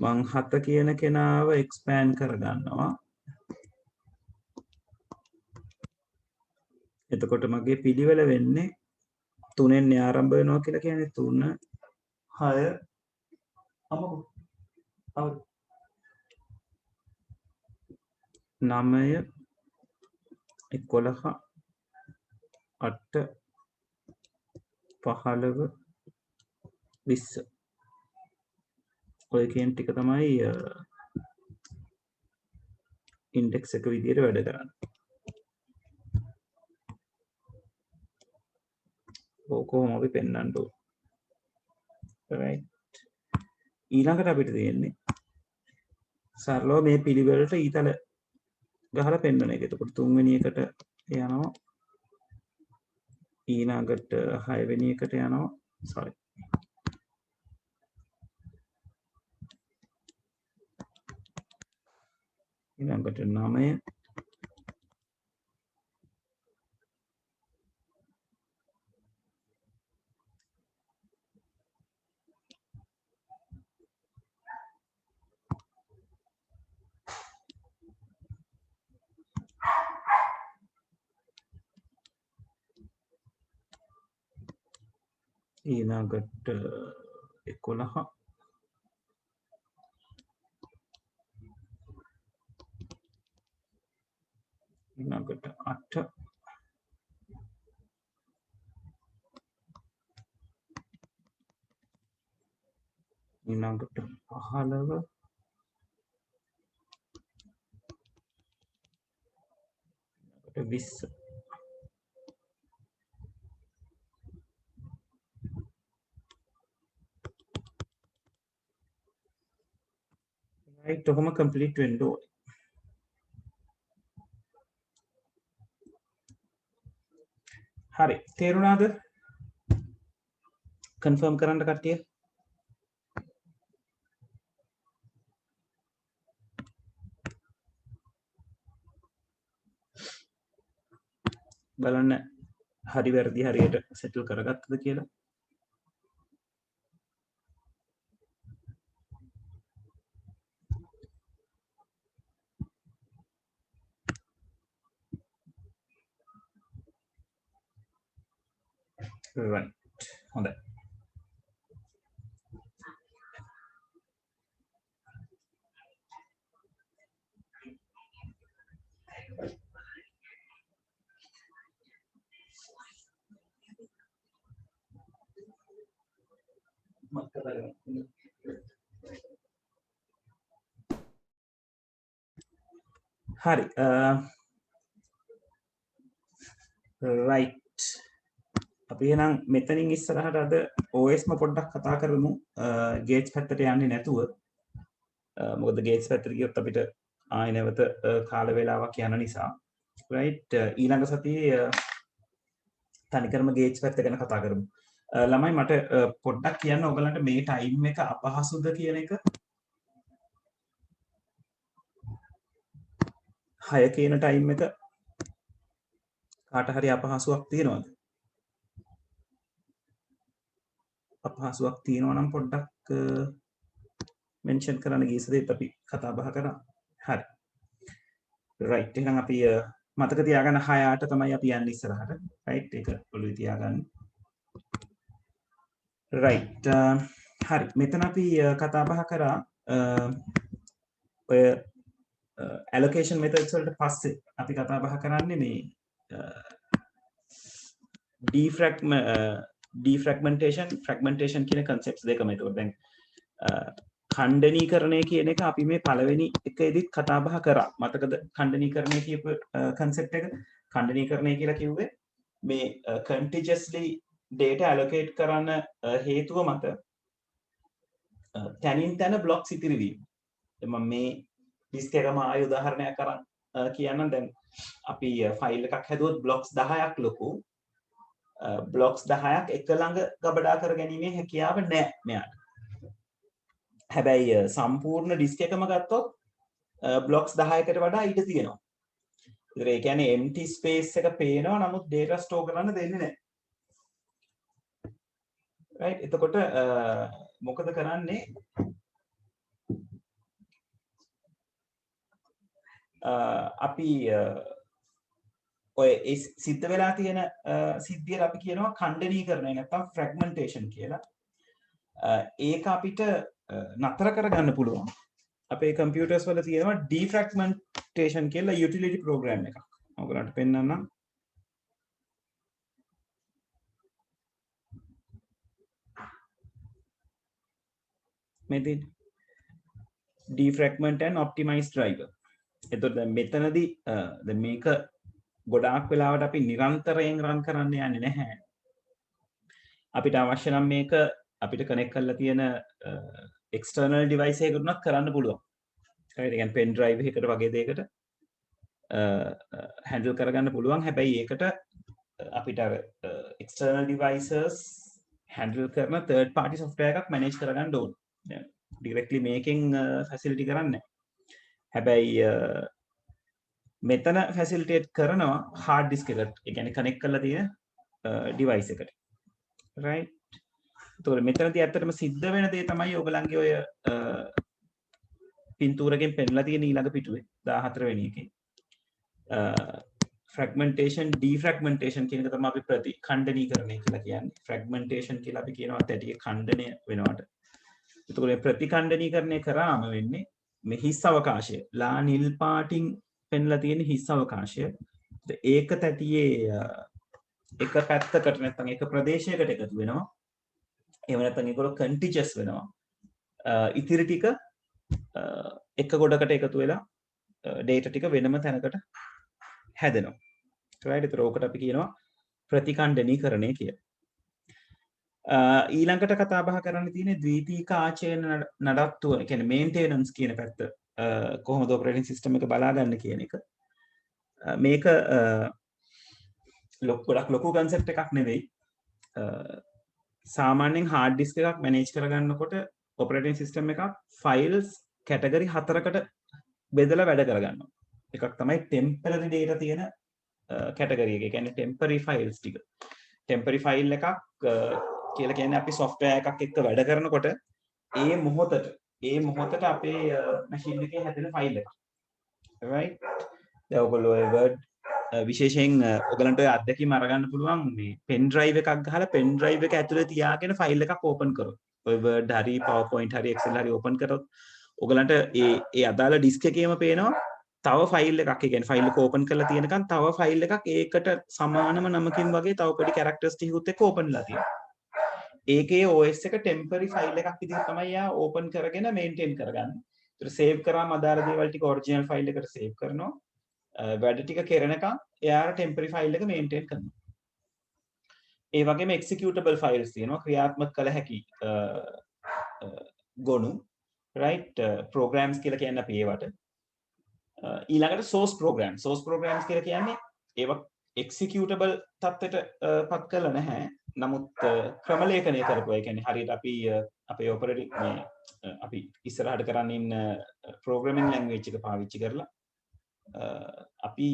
මං 7 කියන කෙනාව එක්ස්පෑන්ඩ් කරගන්නවා. එතකොට මගේ පිළිවෙල වෙන්නේ 3ෙන් ආරම්භ වෙනවා කියලා කියන්නේ 3 6 අමකෝ 9 11 8 15 20 ඔය කියන ටික තමයි ඉන්ඩෙක්ස් එක විදිහට වැඩ කරන්නේ. කොහොම අපි පෙන්වන්න ඕන. right ඊළඟට අපිට තියෙන්නේ සරලව මේ පිළිවෙලට ඊතල ගහලා පෙන්වන එක. එතකොට 3 වෙනි එකට යනවා. ඊළඟට 6 වෙනි එකට යනවා. sorry ඊළඟට 9 ඊළඟට 11 ඊළඟට 8 ඊළඟට 15 20 right ඔහොම කම්ප්ලීට් වෙන්න ඕනේ. හරි තේරුණාද? කන්ෆර්ම් කරන්න කට්ටිය. බලන්න හරි වැරදි හරියට සෙටල් කරගත්තද කියලා. right හොඳයි. හරි right අපි එහෙනම් මෙතනින් ඉස්සරහට අද OSම පොඩ්ඩක් කතා කරමු ගේට්ස් පැත්තට යන්නේ නැතුව. මොකද ගේට්ස් පැත්තට ගියොත් අපිට ආයෙ නැවත කාල වේලාවක් යන නිසා. right ඊළඟ සතියේ තනිකරම ගේට්ස් පැත්ත ගැන කතා කරමු. ළමයි මට පොඩ්ඩක් කියන්න ඔයගලන්ට මේ ටයිම් එක අපහසුද කියන එක. 6 කියන ටයිම් එක කාට හරි අපහසුයක් තියෙනවද? අපහසුයක් තියෙනවා නම් පොඩ්ඩක් මෙන්ෂන් කරන්න ගියසදෙත් අපි කතා බහ කරා. හරි. right එහෙනම් අපි මතක තියාගන්න 6:00ට තමයි අපි යන්නේ ඉස්සරහට. right ඒක ඔළුවේ තියාගන්න. right හරි මෙතන අපි කතා බහ කරා ඔය allocation methods වලට පස්සේ අපි කතා බහ කරන්නේ මේ defragmentation fragmentation කියන concepts දෙකම. ඒතකොට දැන් ඛණ්ඩනීකරණය කියන එක අපි මේ පළවෙනි එකේදීත් කතා බහ කරා. මතකද ඛණ්ඩනීකරණය කියපු concept එක? ඛණ්ඩනීකරණය කියලා කිව්වේ මේ contiguously data allocate කරන්න හේතුව මත තැනින් තැන blocks ඉතිරිවීම. මම මේ disk එකම ආය උදාහරණයක් අරන් කියන්නම්. දැන් අපි ෆයිල් එකක් හැදුවොත් blocks 10ක් ලොකු blocks 10ක් එක ළඟ ගබඩා කර ගැනීමේ හැකියාව නැහැ මෙයාට. හැබැයි සම්පූර්ණ disk එකම ගත්තොත් blocks 10කට වඩා ඉඩ තියෙනවා. ඒ කියන්නේ empty space එක පේනවා නමුත් data store කරන්න දෙන්නේ නැහැ. right එතකොට මොකද කරන්නේ? අපි ඔය සිද්ධ වෙලා තියෙන සිද්ධියට අපි කියනවා ඛණ්ඩනීකරණය නැත්නම් fragmentation කියලා. ඒක අපිට නතර කරගන්න පුළුවන්. අපේ කම්පියුටර්ස් වල තියෙනවා defragmentation කියලා utility program එකක්. ඔයගලන්ට පෙන්නන්නම්. මෙතන defragment and optimize driver. එතකොට දැන් මෙතනදී දැන් මේක ගොඩාක් වෙලාවට අපි නිරන්තරයෙන් රන් කරන්න යන්නේ නැහැ. අපිට අවශ්‍ය නම් මේක අපිට කනෙක්ට් කරලා තියෙන external device එකකට උනත් කරන්න පුළුවන්. right ඒ කියන්නේ pen drive එකකට වගේ දෙයකට handle කරගන්න පුළුවන්. හැබැයි ඒකට අපිට අර external devices handle කරන third party software එකක් manage කරගන්න ඕන. directly මේකෙන් facility කරන්නේ. හැබැයි මෙතන facilitate කරනවා hard disk එකට. ඒ කියන්නේ connect කරලා තියෙන device එකට. right එතකොට මෙතනදී ඇත්තටම සිද්ධ වෙන දේ තමයි ඔයගලන්ගේ ඔය පින්තූරකින් පෙන්ලා තියෙන ඊළඟ පිටුවේ 14 වෙනි එකේ fragmentation defragmentation කියන එක තමයි අපි ප්‍රතිඛණ්ඩනීකරණය කියලා කියන්නේ. fragmentation කියලා අපි කියනවා තැටියේ ඛණ්ඩනය වෙනවට. එතකොට මේ ප්‍රතිඛණ්ඩනීකරණය කරාම වෙන්නේ මේ හිස් අවකාශය ලා නිල් පාටින් පෙන්ලා තියෙන හිස් අවකාශය ඒක තැටියේ එක පැත්තකට නැත්නම් එක ප්‍රදේශයකට එකතු වෙනවා. එහෙම නැත්නම් ඒගොල්ලෝ contiguous වෙනවා. ඉතිරි ටික එක ගොඩකට එකතු වෙලා data ටික වෙනම තැනකට හැදෙනවා. right ඒතර ඕකට අපි කියනවා ප්‍රතිඛණ්ඩනීකරණය කියලා. ඊළඟට කතා බහ කරන්න තියෙන්නේ ද්විතීක ආචරණ නඩත්තුව, ඒ කියන්නේ මේන්ටේනන්ස් කියන පැත්ත. කොහොමද ඔපරේටින් සිස්ටම් එක බලා ගන්න කියන එක. මේක ගොඩක් ලොකු කන්සෙප්ට් එකක් නෙවෙයි. සාමාන්‍යයෙන් hard disk එකක් manage කරගන්නකොට operating system එකක් files category 4කට බෙදලා වැඩ කරගන්නවා. එකක් තමයි temporary data තියෙන category එක. ඒ කියන්නේ temporary files ටික. temporary file එකක් කියලා කියන්නේ අපි software එකක් එක්ක වැඩ කරනකොට ඒ මොහොතට අපේ machine එකේ හැදෙන file එකක්. right දැන් ඔයගොල්ලෝ word විශේෂයෙන් ඔයගලන්ට ඔය අත්දැකීම අරගන්න පුළුවන් මේ pen drive එකක් ගහලා pen drive එක ඇතුලේ තියාගෙන ෆයිල් එකක් ඕපන් කරොත් ඔය word හරි powerpoint හරි excel හරි ඕපන් කරොත් ඔයගලන්ට ඒ අදාළ disk එකේම පේනවා තව ෆයිල් එකක්. ඒ කියන්නේ ෆයිල් එක ඕපන් කරලා තියෙනකන් තව ෆයිල් එකක් ඒකට සමානම නමකින් වගේ තව පොඩි characters ටිකුත් එක්ක ඕපන්ලා තියෙනවා. ඒකේ OS එක temporary file එකක් විදිහට තමයි යා ඕපන් කරගෙන maintain කරගන්නේ. ඒතර save කරාම අදාළ දේවල් ටික original file එකට save කරනවා. වැඩ ටික කරනකම් එයාට temporary file එක maintain කරනවා. ඒ වගේම executable files තියෙනවා, ක්‍රියාත්මක කළ හැකි ගොනු right programs කියලා කියන්නේ අපි ඒවට. ඊළඟට source programs කියලා කියන්නේ ඒවා executable තත්ත්වයට පත් කරලා නැහැ. නමුත් ක්‍රමලේඛනය කරපුවා. ඒ කියන්නේ හරියට අපි අපේ operating මේ අපි ඉස්සරහට කරන්න ඉන්න programming language එක පාවිච්චි කරලා අපි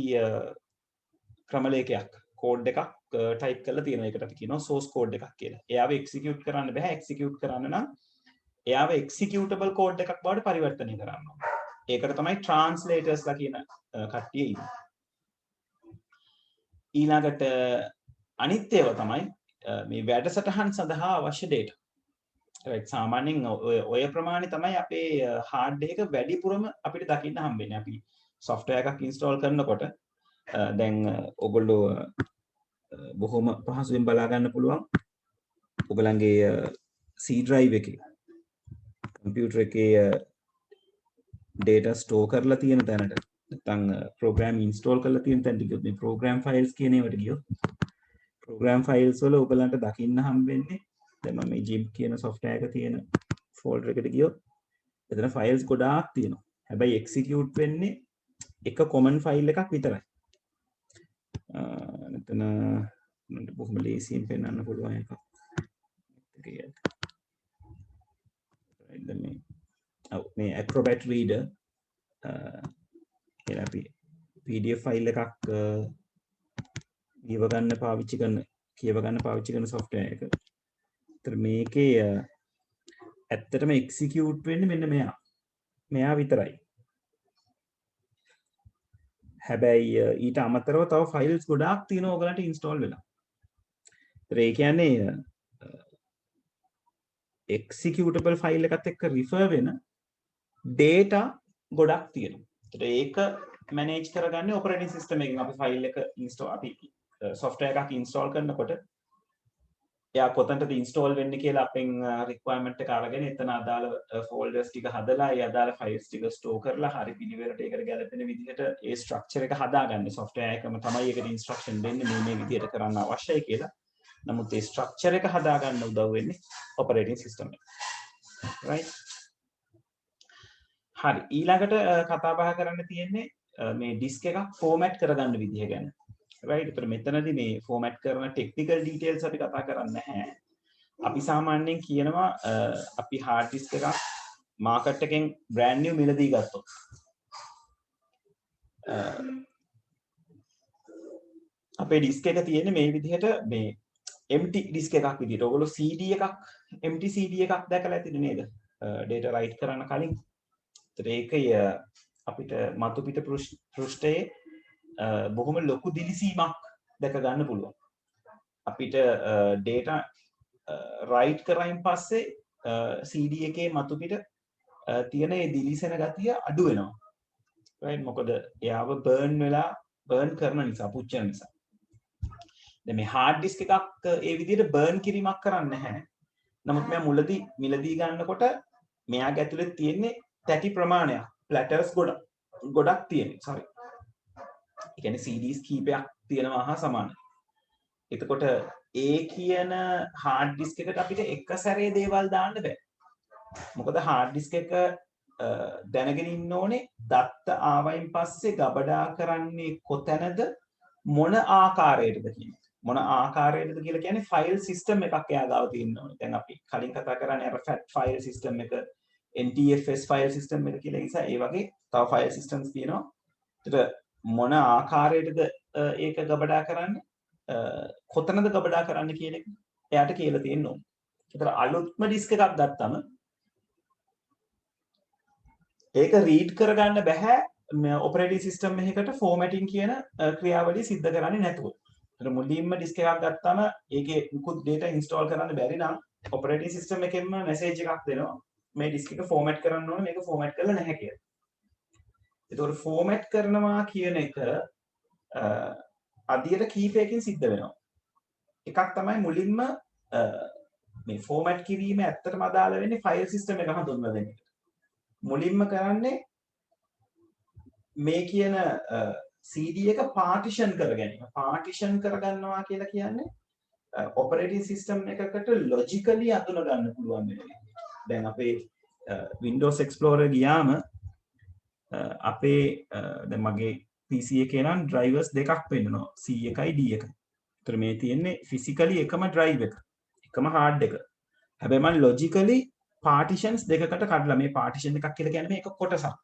ක්‍රමලේඛයක් කෝඩ් එකක් ටයිප් කරලා තියෙනවා. ඒකට අපි කියනවා source code එකක් කියලා. එයාව execute කරන්න බෑ. execute කරන්න නම් එයාව executable code එකක් බවට පරිවර්තනය කරන්න ඕනේ. ඒකට තමයි translators ලා කියන කට්ටිය ඉන්නේ. ඊළඟට අනිත් ඒවා තමයි මේ වැඩසටහන් සඳහා අවශ්‍ය data. right සාමාන්‍යයෙන් ඔය ප්‍රමාණය තමයි අපේ hard එක වැඩිපුරම අපිට දකින්න හම්බෙන්නේ. අපි software එකක් install කරනකොට දැන් ඔයගොල්ලෝ බොහොම පහසුවෙන් බලා ගන්න පුළුවන් ඔයගලන්ගේ C drive එකේ කම්පියුටර් එකේ data store කරලා තියෙන තැනට නැත්නම් program install කරලා තියෙන තැනට ගියොත් මේ program files කියන ඒවාට ගියොත් program files වල ඔයගලන්ට දකින්න හම්බෙන්නේ දැන් මම මේ zip කියන software එක තියෙන folder එකට ගියොත් එතන files ගොඩාක් තියෙනවා. හැබැයි execute වෙන්නේ එක common file එකක් විතරයි. මෙතන මට බොහොම ලේසියෙන් පෙන්වන්න පුළුවන් එකක්. මේ Acrobat Reader කියලා අපි PDF ෆයිල් එකක් කියව ගන්න පාවිච්චි කරන software එක. ඒතර මේකේ ඇත්තටම execute වෙන්නේ මෙන්න මෙයා විතරයි. හැබැයි ඊට අමතරව තව files ගොඩාක් තියෙනවා ඔයගලන්ට install වෙලා. ඒතර ඒ කියන්නේ executable file එකත් එක්ක refer වෙන data ගොඩක් තියෙනවා. ඒක manage කරගන්නේ operating system එකකින්. අපි file එක software එකක් install කරනකොට එයා කොතනටද install වෙන්නේ කියලා අපෙන් requirement එක අරගෙන එතන අදාළ folders ටික හදලා ඒ අදාළ files ටික store කරලා හරි පිළිවෙලට ඒකට ගැලපෙන විදිහට ඒ structure එක හදාගන්නේ. software එකම තමයි ඒකට instruction දෙන්නේ මේ විදිහට කරන්න අවශ්‍යයි කියලා. නමුත් ඒ structure එක හදාගන්න උදව් වෙන්නේ operating system එක. right? හරි ඊළඟට කතා බහ කරන්න තියෙන්නේ මේ disk එකක් format කරගන්න විදිහ ගැන. right? ඒතර මෙතනදී මේ format කරන technical details අපි කතා කරන්නේ නැහැ. අපි සාමාන්‍යයෙන් කියනවා අපි hard disk එකක් market එකෙන් brand new මිලදී ගත්තොත් අපේ disk එක තියෙන්නේ මේ විදිහට මේ empty disk එකක් විදිහට. ඔයගොල්ලෝ CD එකක් empty CD එකක් දැකලා ඇතිනේ නේද? data write කරන්න කලින් ඒකය අපිට මතු පිට පෘෂ්ඨයේ බොහොම ලොකු දිලිසීමක් දැක ගන්න පුළුවන්. අපිට data write කරයින් පස්සේ CD එකේ මතු පිට තියෙන මේ දිලිසෙන ගතිය අඩු වෙනවා. right? මොකද එයාව burn කරන නිසා, පුච්චන නිසා. දැන් මේ hard disk එකක් ඒ විදිහට burn කිරීමක් කරන්නේ නැහැ. නමුත් මෙයා මුලදී මිලදී ගන්නකොට මෙයාගේ ඇතුලේ තියෙන්නේ තැටි ප්‍රමාණයක් platters ගොඩක් තියෙනවා. sorry. ඒ කියන්නේ CDs කීපයක් තියෙනවා හා සමානයි. එතකොට ඒ කියන hard disk එකට අපිට එක සැරේ දේවල් දාන්න බෑ. මොකද hard disk එක දැනගෙන ඉන්න ඕනේ දත්ත ආවයින් පස්සේ ගබඩා කරන්නේ කොතැනද මොන ආකාරයටද කියන එක. මොන ආකාරයටද කියලා කියන්නේ file system එකක් එයා ගාව තියෙන්න ඕනේ. දැන් අපි කලින් කතා කරන්නේ අර FAT file system එක NTFS file system එක කියලා. නිසා ඒ වගේ තව file systems තියෙනවා. ඒතර මොන ආකාරයටද ඒක ගබඩා කරන්නේ කොතනද ගබඩා කරන්න කියන එක එයාට කියලා තියෙන්න ඕනේ. ඒතර අලුත්ම disk එකක් ගත්තම ඒක read කරගන්න බෑ operating system එකකට formatting කියන ක්‍රියාවලිය සිද්ධ කරන්නේ නැතුව. ඒතර මුලින්ම disk එකක් ගත්තම ඒකේ මුකුත් data install කරන්න බැරි නම් operating system එකෙන්ම message එකක් දෙනවා. මේ disk එක format කරන්න ඕනේ මේක format කරලා නැහැ කියලා. ඒතකොට format කරනවා කියන එක අදියර කීපයකින් සිද්ධ වෙනවා. එකක් තමයි මුලින්ම මේ format කිරීම ඇත්තටම අදාළ වෙන්නේ file system එක හඳුන්වන දෙන්න. මුලින්ම කරන්නේ මේ කියන CD එක partition කර ගැනීම. partition කරගන්නවා කියලා කියන්නේ operating system එකකට logically අඳුන ගන්න පුළුවන් වෙනවා. දැන් අපේ Windows Explorer ගියාම අපේ දැන් මගේ PC එකේ නම් drivers දෙකක් පෙන්නනවා C එකයි D එකයි. ඒතර මේ තියෙන්නේ physically එකම drive එක. එකම hard එක. හැබැයි මම logically partitions දෙකකට කඩලා මේ partition එකක් කියලා කියන්නේ මේක කොටසක්.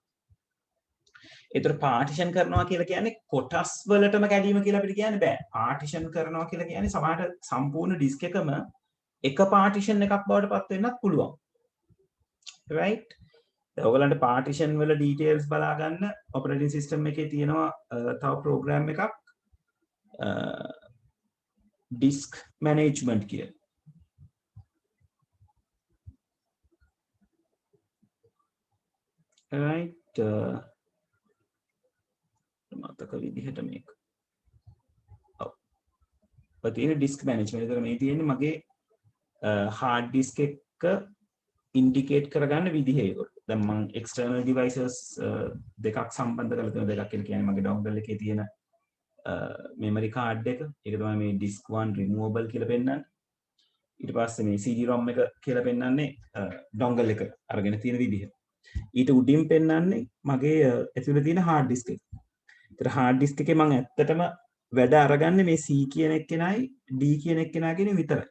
ඒතර partition කරනවා කියලා කියන්නේ කොටස් වලටම කැඩීම කියලා අපිට කියන්න බෑ. partition කරනවා කියලා කියන්නේ සමහරට සම්පූර්ණ disk එකම එක partition එකක් බවට පත් වෙන්නත් පුළුවන්. right? ඔයගලන්ට partition වල details බලා ගන්න operating system එකේ තියෙනවා තව program එකක් disk management කියලා. right? මතක විදිහට මේක. ඔව්. ඔය තියෙන disk management. ඒතර මේ තියෙන්නේ මගේ hard disk එක ඉන්ඩිකේට් කරගන්න විදිහ ඒගොල්ලෝ. දැන් මම external devices දෙකක් සම්බන්ධ කරලා තියෙන දෙකක් කියලා කියන්නේ මගේ dongle එකේ තියෙන memory card එක. ඒක තමයි මේ disk 1 removable කියලා පෙන්නන්නේ. ඊට පස්සේ මේ CD-ROM එක කියලා පෙන්නන්නේ dongle එක අරගෙන තියෙන විදිහ. ඊට උඩින් පෙන්නන්නේ මගේ ඇතුළේ තියෙන hard disk එක. ඒතර hard disk එකේ මම ඇත්තටම වැඩ අරගන්නේ මේ C කියන එක්කෙනයි D කියන එක්කෙනාගෙන විතරයි.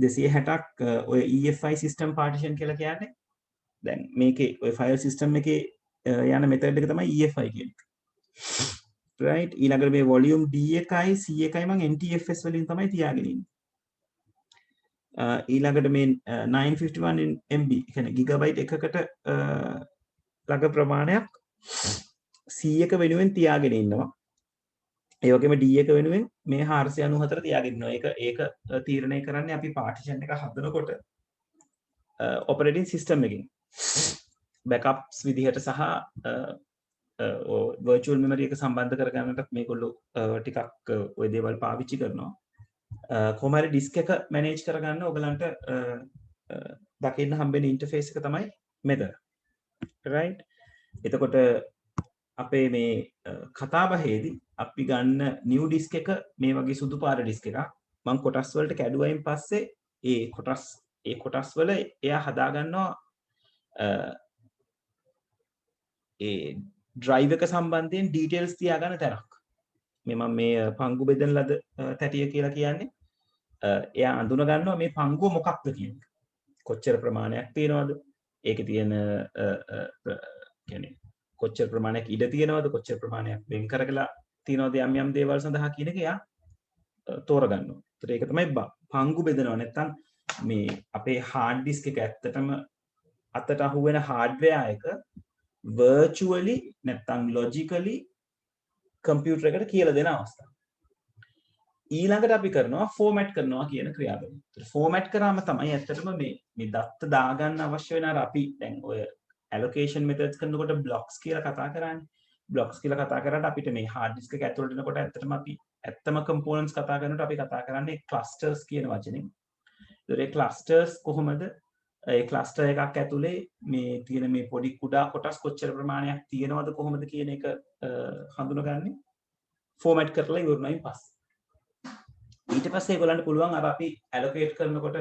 260ක් ඔය EFI system partition කියලා කියන්නේ. දැන් මේකේ ඔය file system එකේ යන method එක තමයි EFI කියන්නේ. right ඊළඟට මේ volume D එකයි C එකයි මම NTFS වලින් තමයි තියාගෙන ඉන්නේ. ඊළඟට මේ 951 MB කියන්නේ gigabyte එකකට ළඟ ප්‍රමාණයක් C එක වෙනුවෙන් තියාගෙන ඉන්නවා. ඒ වගේම D එක වෙනුවෙන් මේ 494 තියාගෙන ඉන්නවා. ඒක තීරණය කරන්නේ අපි partition එක හදනකොට operating system එකකින් backups විදිහට සහ virtual memory එක සම්බන්ධ කරගන්නටත් මේගොල්ලෝ ටිකක් ওই දේවල් පාවිච්චි කරනවා. කොහොම හරි disk එක manage කරගන්න ඔයගලන්ට දකින්න හම්බෙන interface එක තමයි මෙතන. right එතකොට අපේ මේ කතා බහේදී අපි ගන්න new disk එක මේ වගේ සුදු පාර disk එකක්. මම කොටස් වලට කැඩුවයින් පස්සේ ඒ කොටස් වල එයා හදා ගන්නවා ඒ drive එක සම්බන්ධයෙන් details තියාගන්න තැනක්. මම මේ පංගු බෙදන ලද තැටිය කියලා කියන්නේ එයා අඳුන ගන්නවා මේ පංගුව මොකක්ද කියන එක. කොච්චර ප්‍රමාණයක් තියෙනවද? ඒකේ තියෙන කියන්නේ කොච්චර ප්‍රමාණයක් ඉඩ තියෙනවද? කොච්චර ප්‍රමාණයක් වෙන් කරගලා තියෙනවද යම් යම් දේවල් සඳහා කියන එක එයා තෝරගන්නවා. ඒතර ඒක තමයි පංගු බෙදනවා. නැත්තම් මේ අපේ hard disk එක ඇත්තටම අතට අහු වෙන hardware එක virtually නැත්තම් logically computer එකට කියලා දෙන අවස්ථාව. ඊළඟට අපි කරනවා format කරනවා කියන ක්‍රියාවලිය. format කරාම තමයි ඇත්තටම මේ දත්ත දාගන්න අවශ්‍ය වෙන අර අපි දැන් ඔය allocation methods කරනකොට blocks කියලා කතා කරන්නේ. blocks කියලා කතා කරාට අපිට මේ hard disk එක ඇතුළට එනකොට ඇත්තටම අපි ඇත්තම components කතා කරනකොට අපි කතා කරන්නේ clusters කියන වචනේ. ඒතර ඒ clusters කොහොමද ඒ cluster එකක් ඇතුලේ මේ තියෙන මේ පොඩි කුඩා කොටස් කොච්චර ප්‍රමාණයක් තියෙනවද කොහොමද කියන එක හඳුනගන්නේ format කරලා ඉවරනයින් පස්සේ. ඊට පස්සේ ඒගොල්ලන්ට පුළුවන් අර අපි allocate කරනකොට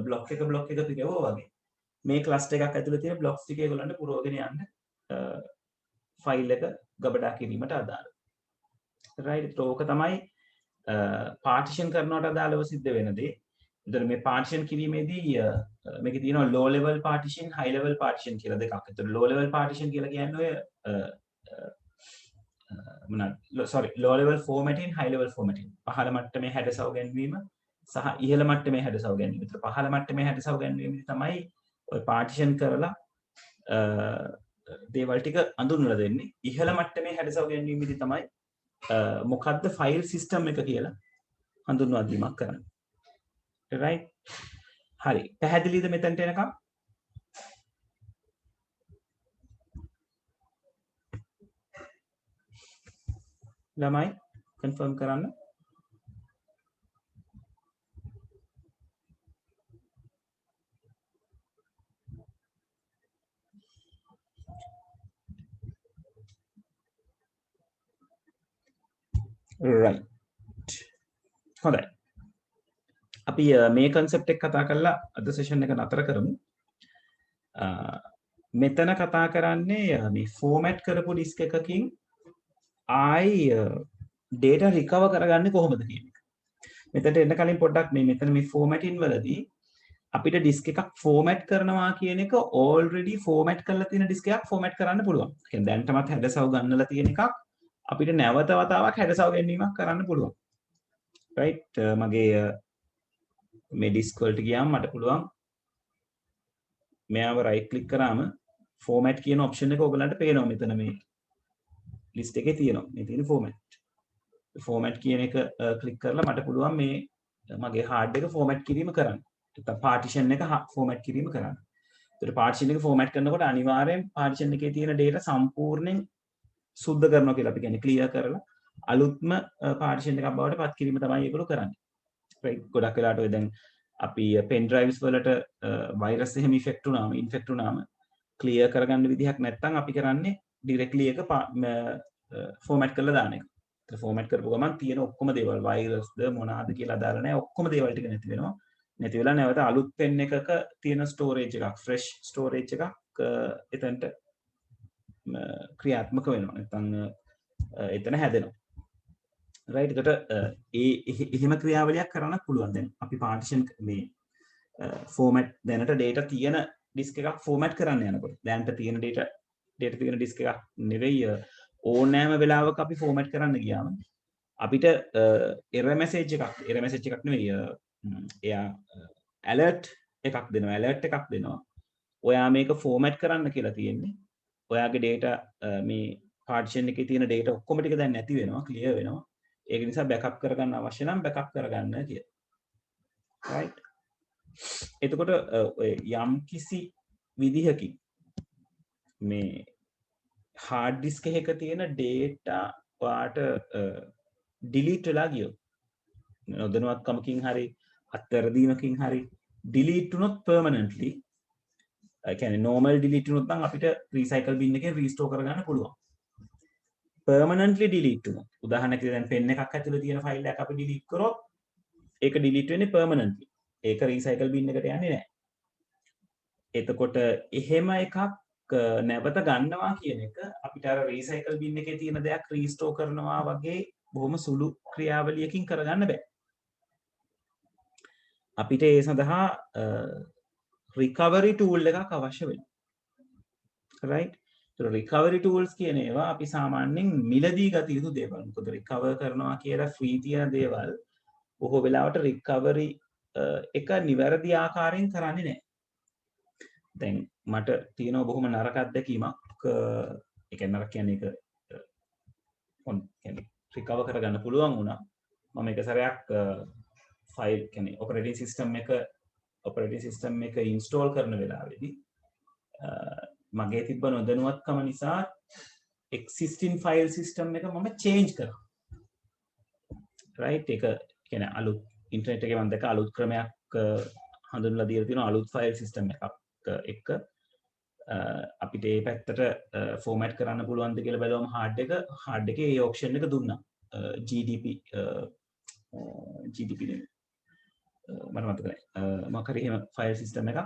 block එක පිටවුවා වගේ මේ cluster එකක් ඇතුලේ තියෙන blocks ටික ඒගොල්ලන්ට පුරවගෙන යන්න file එක ගබඩා කිරීමට අදාළයි. right ඒක තමයි partition කරනවට අදාළව සිද්ධ වෙන දේ. එතන මේ partition කිරීමේදී මේකේ තියෙනවා low level partition high level partition කියලා දෙකක්. එතන low level partition කියලා කියන්නේ ඔය low level formatting high level formatting. පහළ මට්ටමේ හැඩසව ගැන්වීම සහ ඉහළ මට්ටමේ හැඩසව ගැන්වීම. ඒතර පහළ මට්ටමේ හැඩසව ගැන්වීමේදී තමයි ඔය partition කරලා දේවල් ටික අඳුන්වලා දෙන්නේ. ඉහළ මට්ටමේ හැඩසව ගැන්වීමේදී තමයි මොකද්ද file system එක කියලා හඳුන්වා දීමක් කරන්නේ. right හරි පැහැදිලිද මෙතනට එනකම්? ළමයි confirm කරන්න. right හොඳයි. අපි මේ concept එක කතා කරලා අද session එක නතර කරමු. මෙතන කතා කරන්නේ මේ format කරපු disk එකකින් ආයි data recover කරගන්නේ කොහොමද කියන එක. මෙතනට එන්න කලින් පොඩ්ඩක් මෙතන මේ formatting වලදී අපිට disk එකක් format කරනවා කියන එක already format කරලා තියෙන disk එකක් format කරන්න පුළුවන්. ඒ කියන්නේ දැන්ටමත් හැඩසව ගන්නලා තියෙන එකක් අපිට නැවත වතාවක් හැඩසව ගැනීමක් කරන්න පුළුවන්. right මගේ මේ disk වලට ගියාම මට පුළුවන් මෙයාව right click කරාම format කියන option එක ඔයගලන්ට පේනවා මෙතන මේ list එකේ තියෙනවා. මේ තියෙන format කියන එක click කරලා මට පුළුවන් මේ මගේ hard එක format කිරීම කරන්න. නැත්නම් partition එක format කිරීම කරන්න. ඒතර partition එක format කරනකොට අනිවාර්යෙන් partition එකේ තියෙන data සම්පූර්ණයෙන් සුද්ධ කරනවා කියලා අපි කියන්නේ clear කරලා අලුත්ම partition එකක් බවට පත් කිරීම තමයි ඒගොල්ලෝ කරන්නේ. right ගොඩක් වෙලාවට ඔය දැන් අපි පෙන් ඩ්‍රයිව්ස් වලට වෛරස් එහෙම ඉෆෙක්ට් වුණාම ඉන්ෆෙක්ට් වුණාම ක්ලියර් කරගන්න විදිහක් නැත්නම් අපි කරන්නේ ඩිරෙක්ට්ලි එක ෆෝමැට් කරලා දාන එක. ඒත් ෆෝමැට් කරපු ගමන් තියෙන ඔක්කොම දේවල් වෛරස්ද මොනවාද කියලා දාලා නැහැ. ඔක්කොම දේවල් ටික නැති වෙනවා. නැති වෙලා නැවත අලුත් පෙන් එකක තියෙන ස්ටෝරේජ් එකක් ෆ්‍රෙෂ් ස්ටෝරේජ් එකක් එතනට ක්‍රියාත්මක වෙනවා. නැත්නම් එතන හැදෙනවා. රයිට් එකට එහෙම ක්‍රියාවලියක් කරන්න පුළුවන්. දැන් අපි පාර්ටිෂන් මේ ෆෝමැට් දැනට data තියෙන ඩිස්ක් එකක් ෆෝමැට් කරන්න යනකොට දැනට තියෙන data තියෙන ඩිස්ක් එකක් නෙවෙයි ඕනෑම වෙලාවක අපි ෆෝමැට් කරන්න ගියාම අපිට error message එකක් නෙවෙයි එයා alert එකක් දෙනවා. ඔයා මේක ෆෝමැට් කරන්න කියලා තියෙන්නේ. ඔයාගේ data මේ පාර්ටිෂන් එකේ තියෙන data ඔක්කොම ටික දැන් නැති වෙනවා, ක්ලියර් වෙනවා. ඒක නිසා බෑකප් කරගන්න අවශ්‍ය නම් බෑකප් කරගන්න කියලා. right එතකොට යම් කිසි විදිහකින් මේ hard disk එකක තියෙන data ඔයාට delete වෙලා ගියොත් නොදැනුවත්කමකින් හරි අත්වැරදීමකින් හරි delete වුණොත් permanently ඒ කියන්නේ normal delete වුණොත් නම් අපිට recycle bin එකෙන් restore කරගන්න පුළුවන්. permanently delete වුණොත් උදාහරණයක් විදිහට දැන් pen එකක් ඇතුලේ තියෙන file එකක් අපි delete කරොත් ඒක delete වෙන්නේ permanently. ඒක recycle bin එකට යන්නේ නැහැ. එතකොට එහෙම එකක් නැවත ගන්නවා කියන එක අපිට අර recycle bin එකේ තියෙන දෙයක් restore කරනවා වගේ බොහොම සුළු ක්‍රියාවලියකින් කරගන්න බෑ. අපිට ඒ සඳහා recovery tool එකක් අවශ්‍ය වෙනවා. right recovery tools කියන ඒවා අපි සාමාන්‍යයෙන් මිලදී ගත යුතු දේවල්. මොකද recover කරනවා කියලා free තියෙන දේවල් බොහෝ වෙලාවට recovery එක නිවැරදි ආකාරයෙන් කරන්නේ නැහැ. දැන් මට තියෙනවා බොහොම නරක අත්දැකීමක්. ඒ කියන්නේ නරක කියන්නේ ඒක කියන්නේ recover කරගන්න පුළුවන් වුණා. මම එක සැරයක් ෆයිල් කියන්නේ operating system එක install කරන වෙලාවේදී මගේ තිබ්බ නොදැනුවත්කම නිසා existing file system එක මම change කරා. right ඒක කියන්නේ අලුත් ඉන්ටර්නෙට් එකේ මම දැක්ක අලුත් ක්‍රමයක් හඳුන්වලා දීලා තියෙනවා අලුත් file system එකක් එක්ක අපිට ඒ පැත්තට ෆෝමැට් කරන්න පුළුවන්ද කියලා බලවම hard එකේ ඒ option එක දුන්නා. GDP නෙමෙයි. මට මතක නැහැ. මොකක් හරි එහෙම file system එකක්.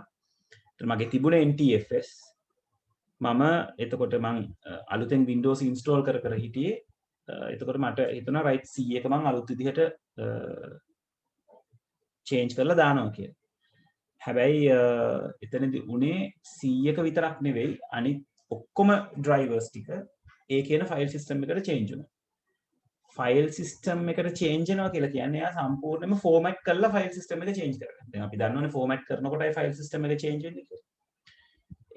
ඒත් මගේ තිබුණේ NTFS. මම එතකොට මං අලුතෙන් Windows install කර හිටියේ. එතකොට මට හිතුණා right C එක මං අලුත් විදිහට change කරලා දානවා කියලා. හැබැයි එතනදී උනේ C එක විතරක් නෙවෙයි අනිත් ඔක්කොම drivers ටික ඒ කියන file system එකට change වුණා. file system එකට change වෙනවා කියලා කියන්නේ එයා සම්පූර්ණයෙන්ම format කරලා file system එක change කරගන්න. දැන් අපි දන්නවනේ format කරනකොටයි file system එක change වෙන්නේ කියලා.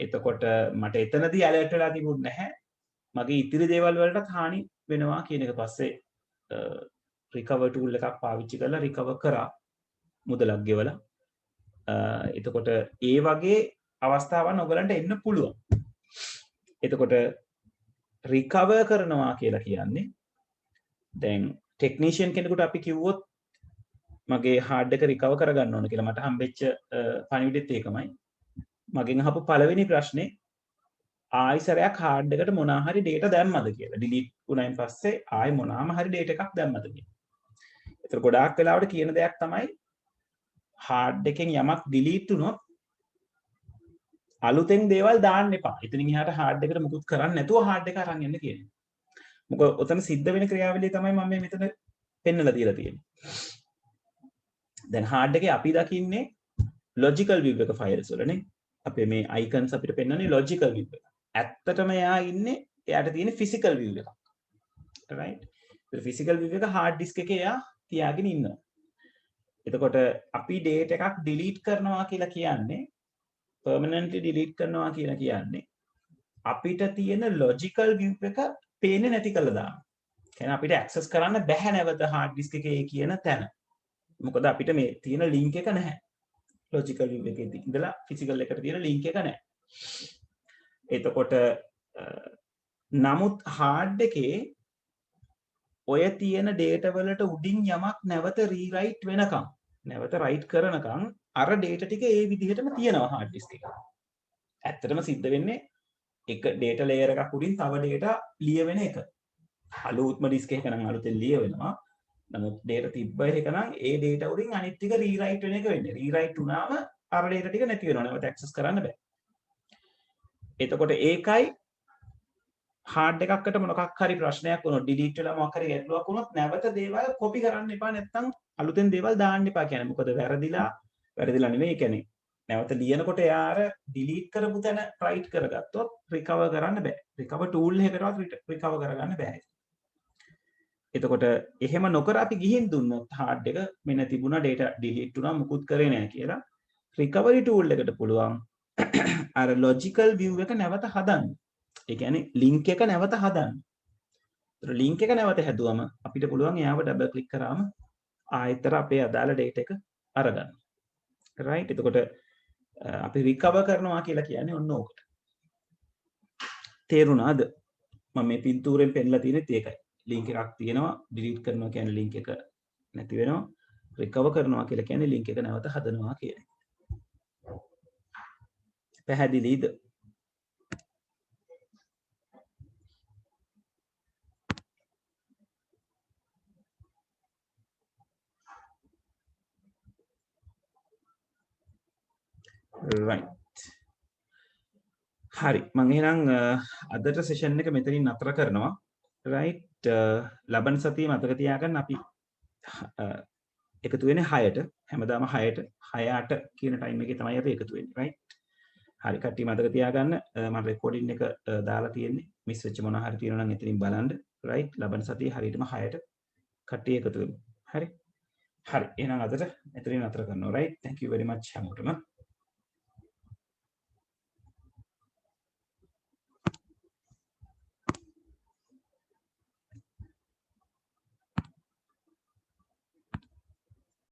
එතකොට මට එතනදී alert වෙලා තිබුණ නැහැ. මගේ ඉතිරි දේවල් වලටත් හානි වෙනවා කියන එක පස්සේ recover tool එකක් පාවිච්චි කරලා recover කරා මුදලක් ගෙවලා. එතකොට ඒ වගේ අවස්ථාවන් ඔයගලන්ට එන්න පුළුවන්. එතකොට recover කරනවා කියලා කියන්නේ දැන් ටෙක්නීෂියන් කෙනෙකුට අපි කිව්වොත් මගේ hard එක recover කරගන්න ඕන කියලා මට හම්බෙච්ච පණිවිඩෙත් ඒකමයි. මගෙන් අහපු පළවෙනි ප්‍රශ්නේ ආයිසරයක් hard එකට මොනවා හරි data දැම්මද කියලා. delete වුණායින් පස්සේ ආයි මොනවාම හරි data එකක් දැම්මද කියලා. ඒතර ගොඩාක් වෙලාවට කියන දෙයක් තමයි hard එකෙන් යමක් delete වුණොත් අලුතෙන් දේවල් දාන්න එපා. එතනින් එහාට hard එකට මුකුත් කරන්නේ නැතුව hard එක අරන් යන්න කියන්නේ. මොකද ඔතන සිද්ධ වෙන ක්‍රියාවලිය තමයි මම මෙතන පෙන්නලා තියලා තියෙන්නේ. දැන් hard එකේ අපි දකින්නේ logical view එක files වලනේ. අපේ මේ icons අපිට පෙන්වන්නේ logical view එක. ඇත්තටම එයා ඉන්නේ එයාට තියෙන physical view එකක්. right? ඒ physical view එක hard disk එකේ එයා තියාගෙන ඉන්නවා. එතකොට අපි data එකක් delete කරනවා කියලා කියන්නේ permanently delete කරනවා කියලා කියන්නේ අපිට තියෙන logical view එක පේන්නේ නැති කළා දානවා. කියන්නේ අපිට access කරන්න බැහැ නැවත hard disk එකේ කියන තැන. මොකද අපිට මේ තියෙන link එක නැහැ. logical view එකේ ඉඳලා physical එකට තියෙන link එක නැහැ. එතකොට නමුත් hard එකේ ඔය තියෙන data වලට උඩින් යමක් නැවත rewrite වෙනකම් නැවත write කරනකම් අර data ටික ඒ විදිහටම තියෙනවා hard disk එකේ. ඇත්තටම සිද්ධ වෙන්නේ එක data layer එකක් උඩින් තව data ලියවෙන එක. අලුත්ම disk එක නම් අලුතෙන් ලියවෙනවා. නමුත් data තිබ්බ එක නම් ඒ data උඩින් අනිත් ටික rewrite වෙන එක වෙන්නේ. rewrite වුණාම අර data ටික නැති වෙනවා. නැවත access කරන්න බෑ. එතකොට ඒකයි hard එකකට මොකක් හරි ප්‍රශ්නයක් වුණොත් delete වෙලා මොකක් හරි ගැටලුවක් වුණොත් නැවත දේවල් copy කරන්න එපා නැත්නම් අලුතෙන් දේවල් දාන්න එපා කියන්නේ. මොකද වැරදිලා නෙවෙයි කියන්නේ. නැවත ලියනකොට එයාර delete කරපු තැන write කරගත්තොත් recover කරන්න බෑ. recover tool එකකටවත් recover කරගන්න බෑ. එතකොට එහෙම නොකර අපි ගිහින් දුන්නොත් hard එක මෙන්න තිබුණා data delete වුණා මුකුත් කරේ නැහැ කියලා recovery tool එකට පුළුවන් අර logical view එක නැවත හදන්න. ඒ කියන්නේ link එක නැවත හදන්න. ඒතර link එක නැවත හැදුවම අපිට පුළුවන් එයාව double click කරාම ආයෙතර අපේ අදාළ data එක අරගන්න. right? එතකොට අපි recover කරනවා කියලා කියන්නේ ඔන්න ඕකට. තේරුණාද? මම මේ පින්තූරෙන් පෙන්නලා තියෙනෙත් ඒකයි. link එකක් තියෙනවා delete කරනවා කියන්නේ link එක නැති වෙනවා. recover කරනවා කියලා කියන්නේ link එක නැවත හදනවා කියන එක. පැහැදිලිද? right. හරි මම එහෙනම් අදට සෙෂන් එක මෙතනින් නතර කරනවා. right. ලබන සතියේ මතක තියාගන්න අපි එකතු වෙන්නේ 6ට හැමදාම 6ට 6:08 කියන ටයිම් එකේ තමයි අපි එකතු වෙන්නේ. right. හරි කට්ටිය මතක තියාගන්න මම රෙකෝඩින් එක දාලා තියෙන්නේ මිස් වෙච්ච මොනවා හරි තියෙනවා නම් එතනින් බලන්න. right. ලබන සතියේ හරියටම 6ට කට්ටිය එකතු වෙමු. හරි. හරි එහෙනම් අදට මෙතනින් නතර කරනවා. right. thank you very much හැමෝටම.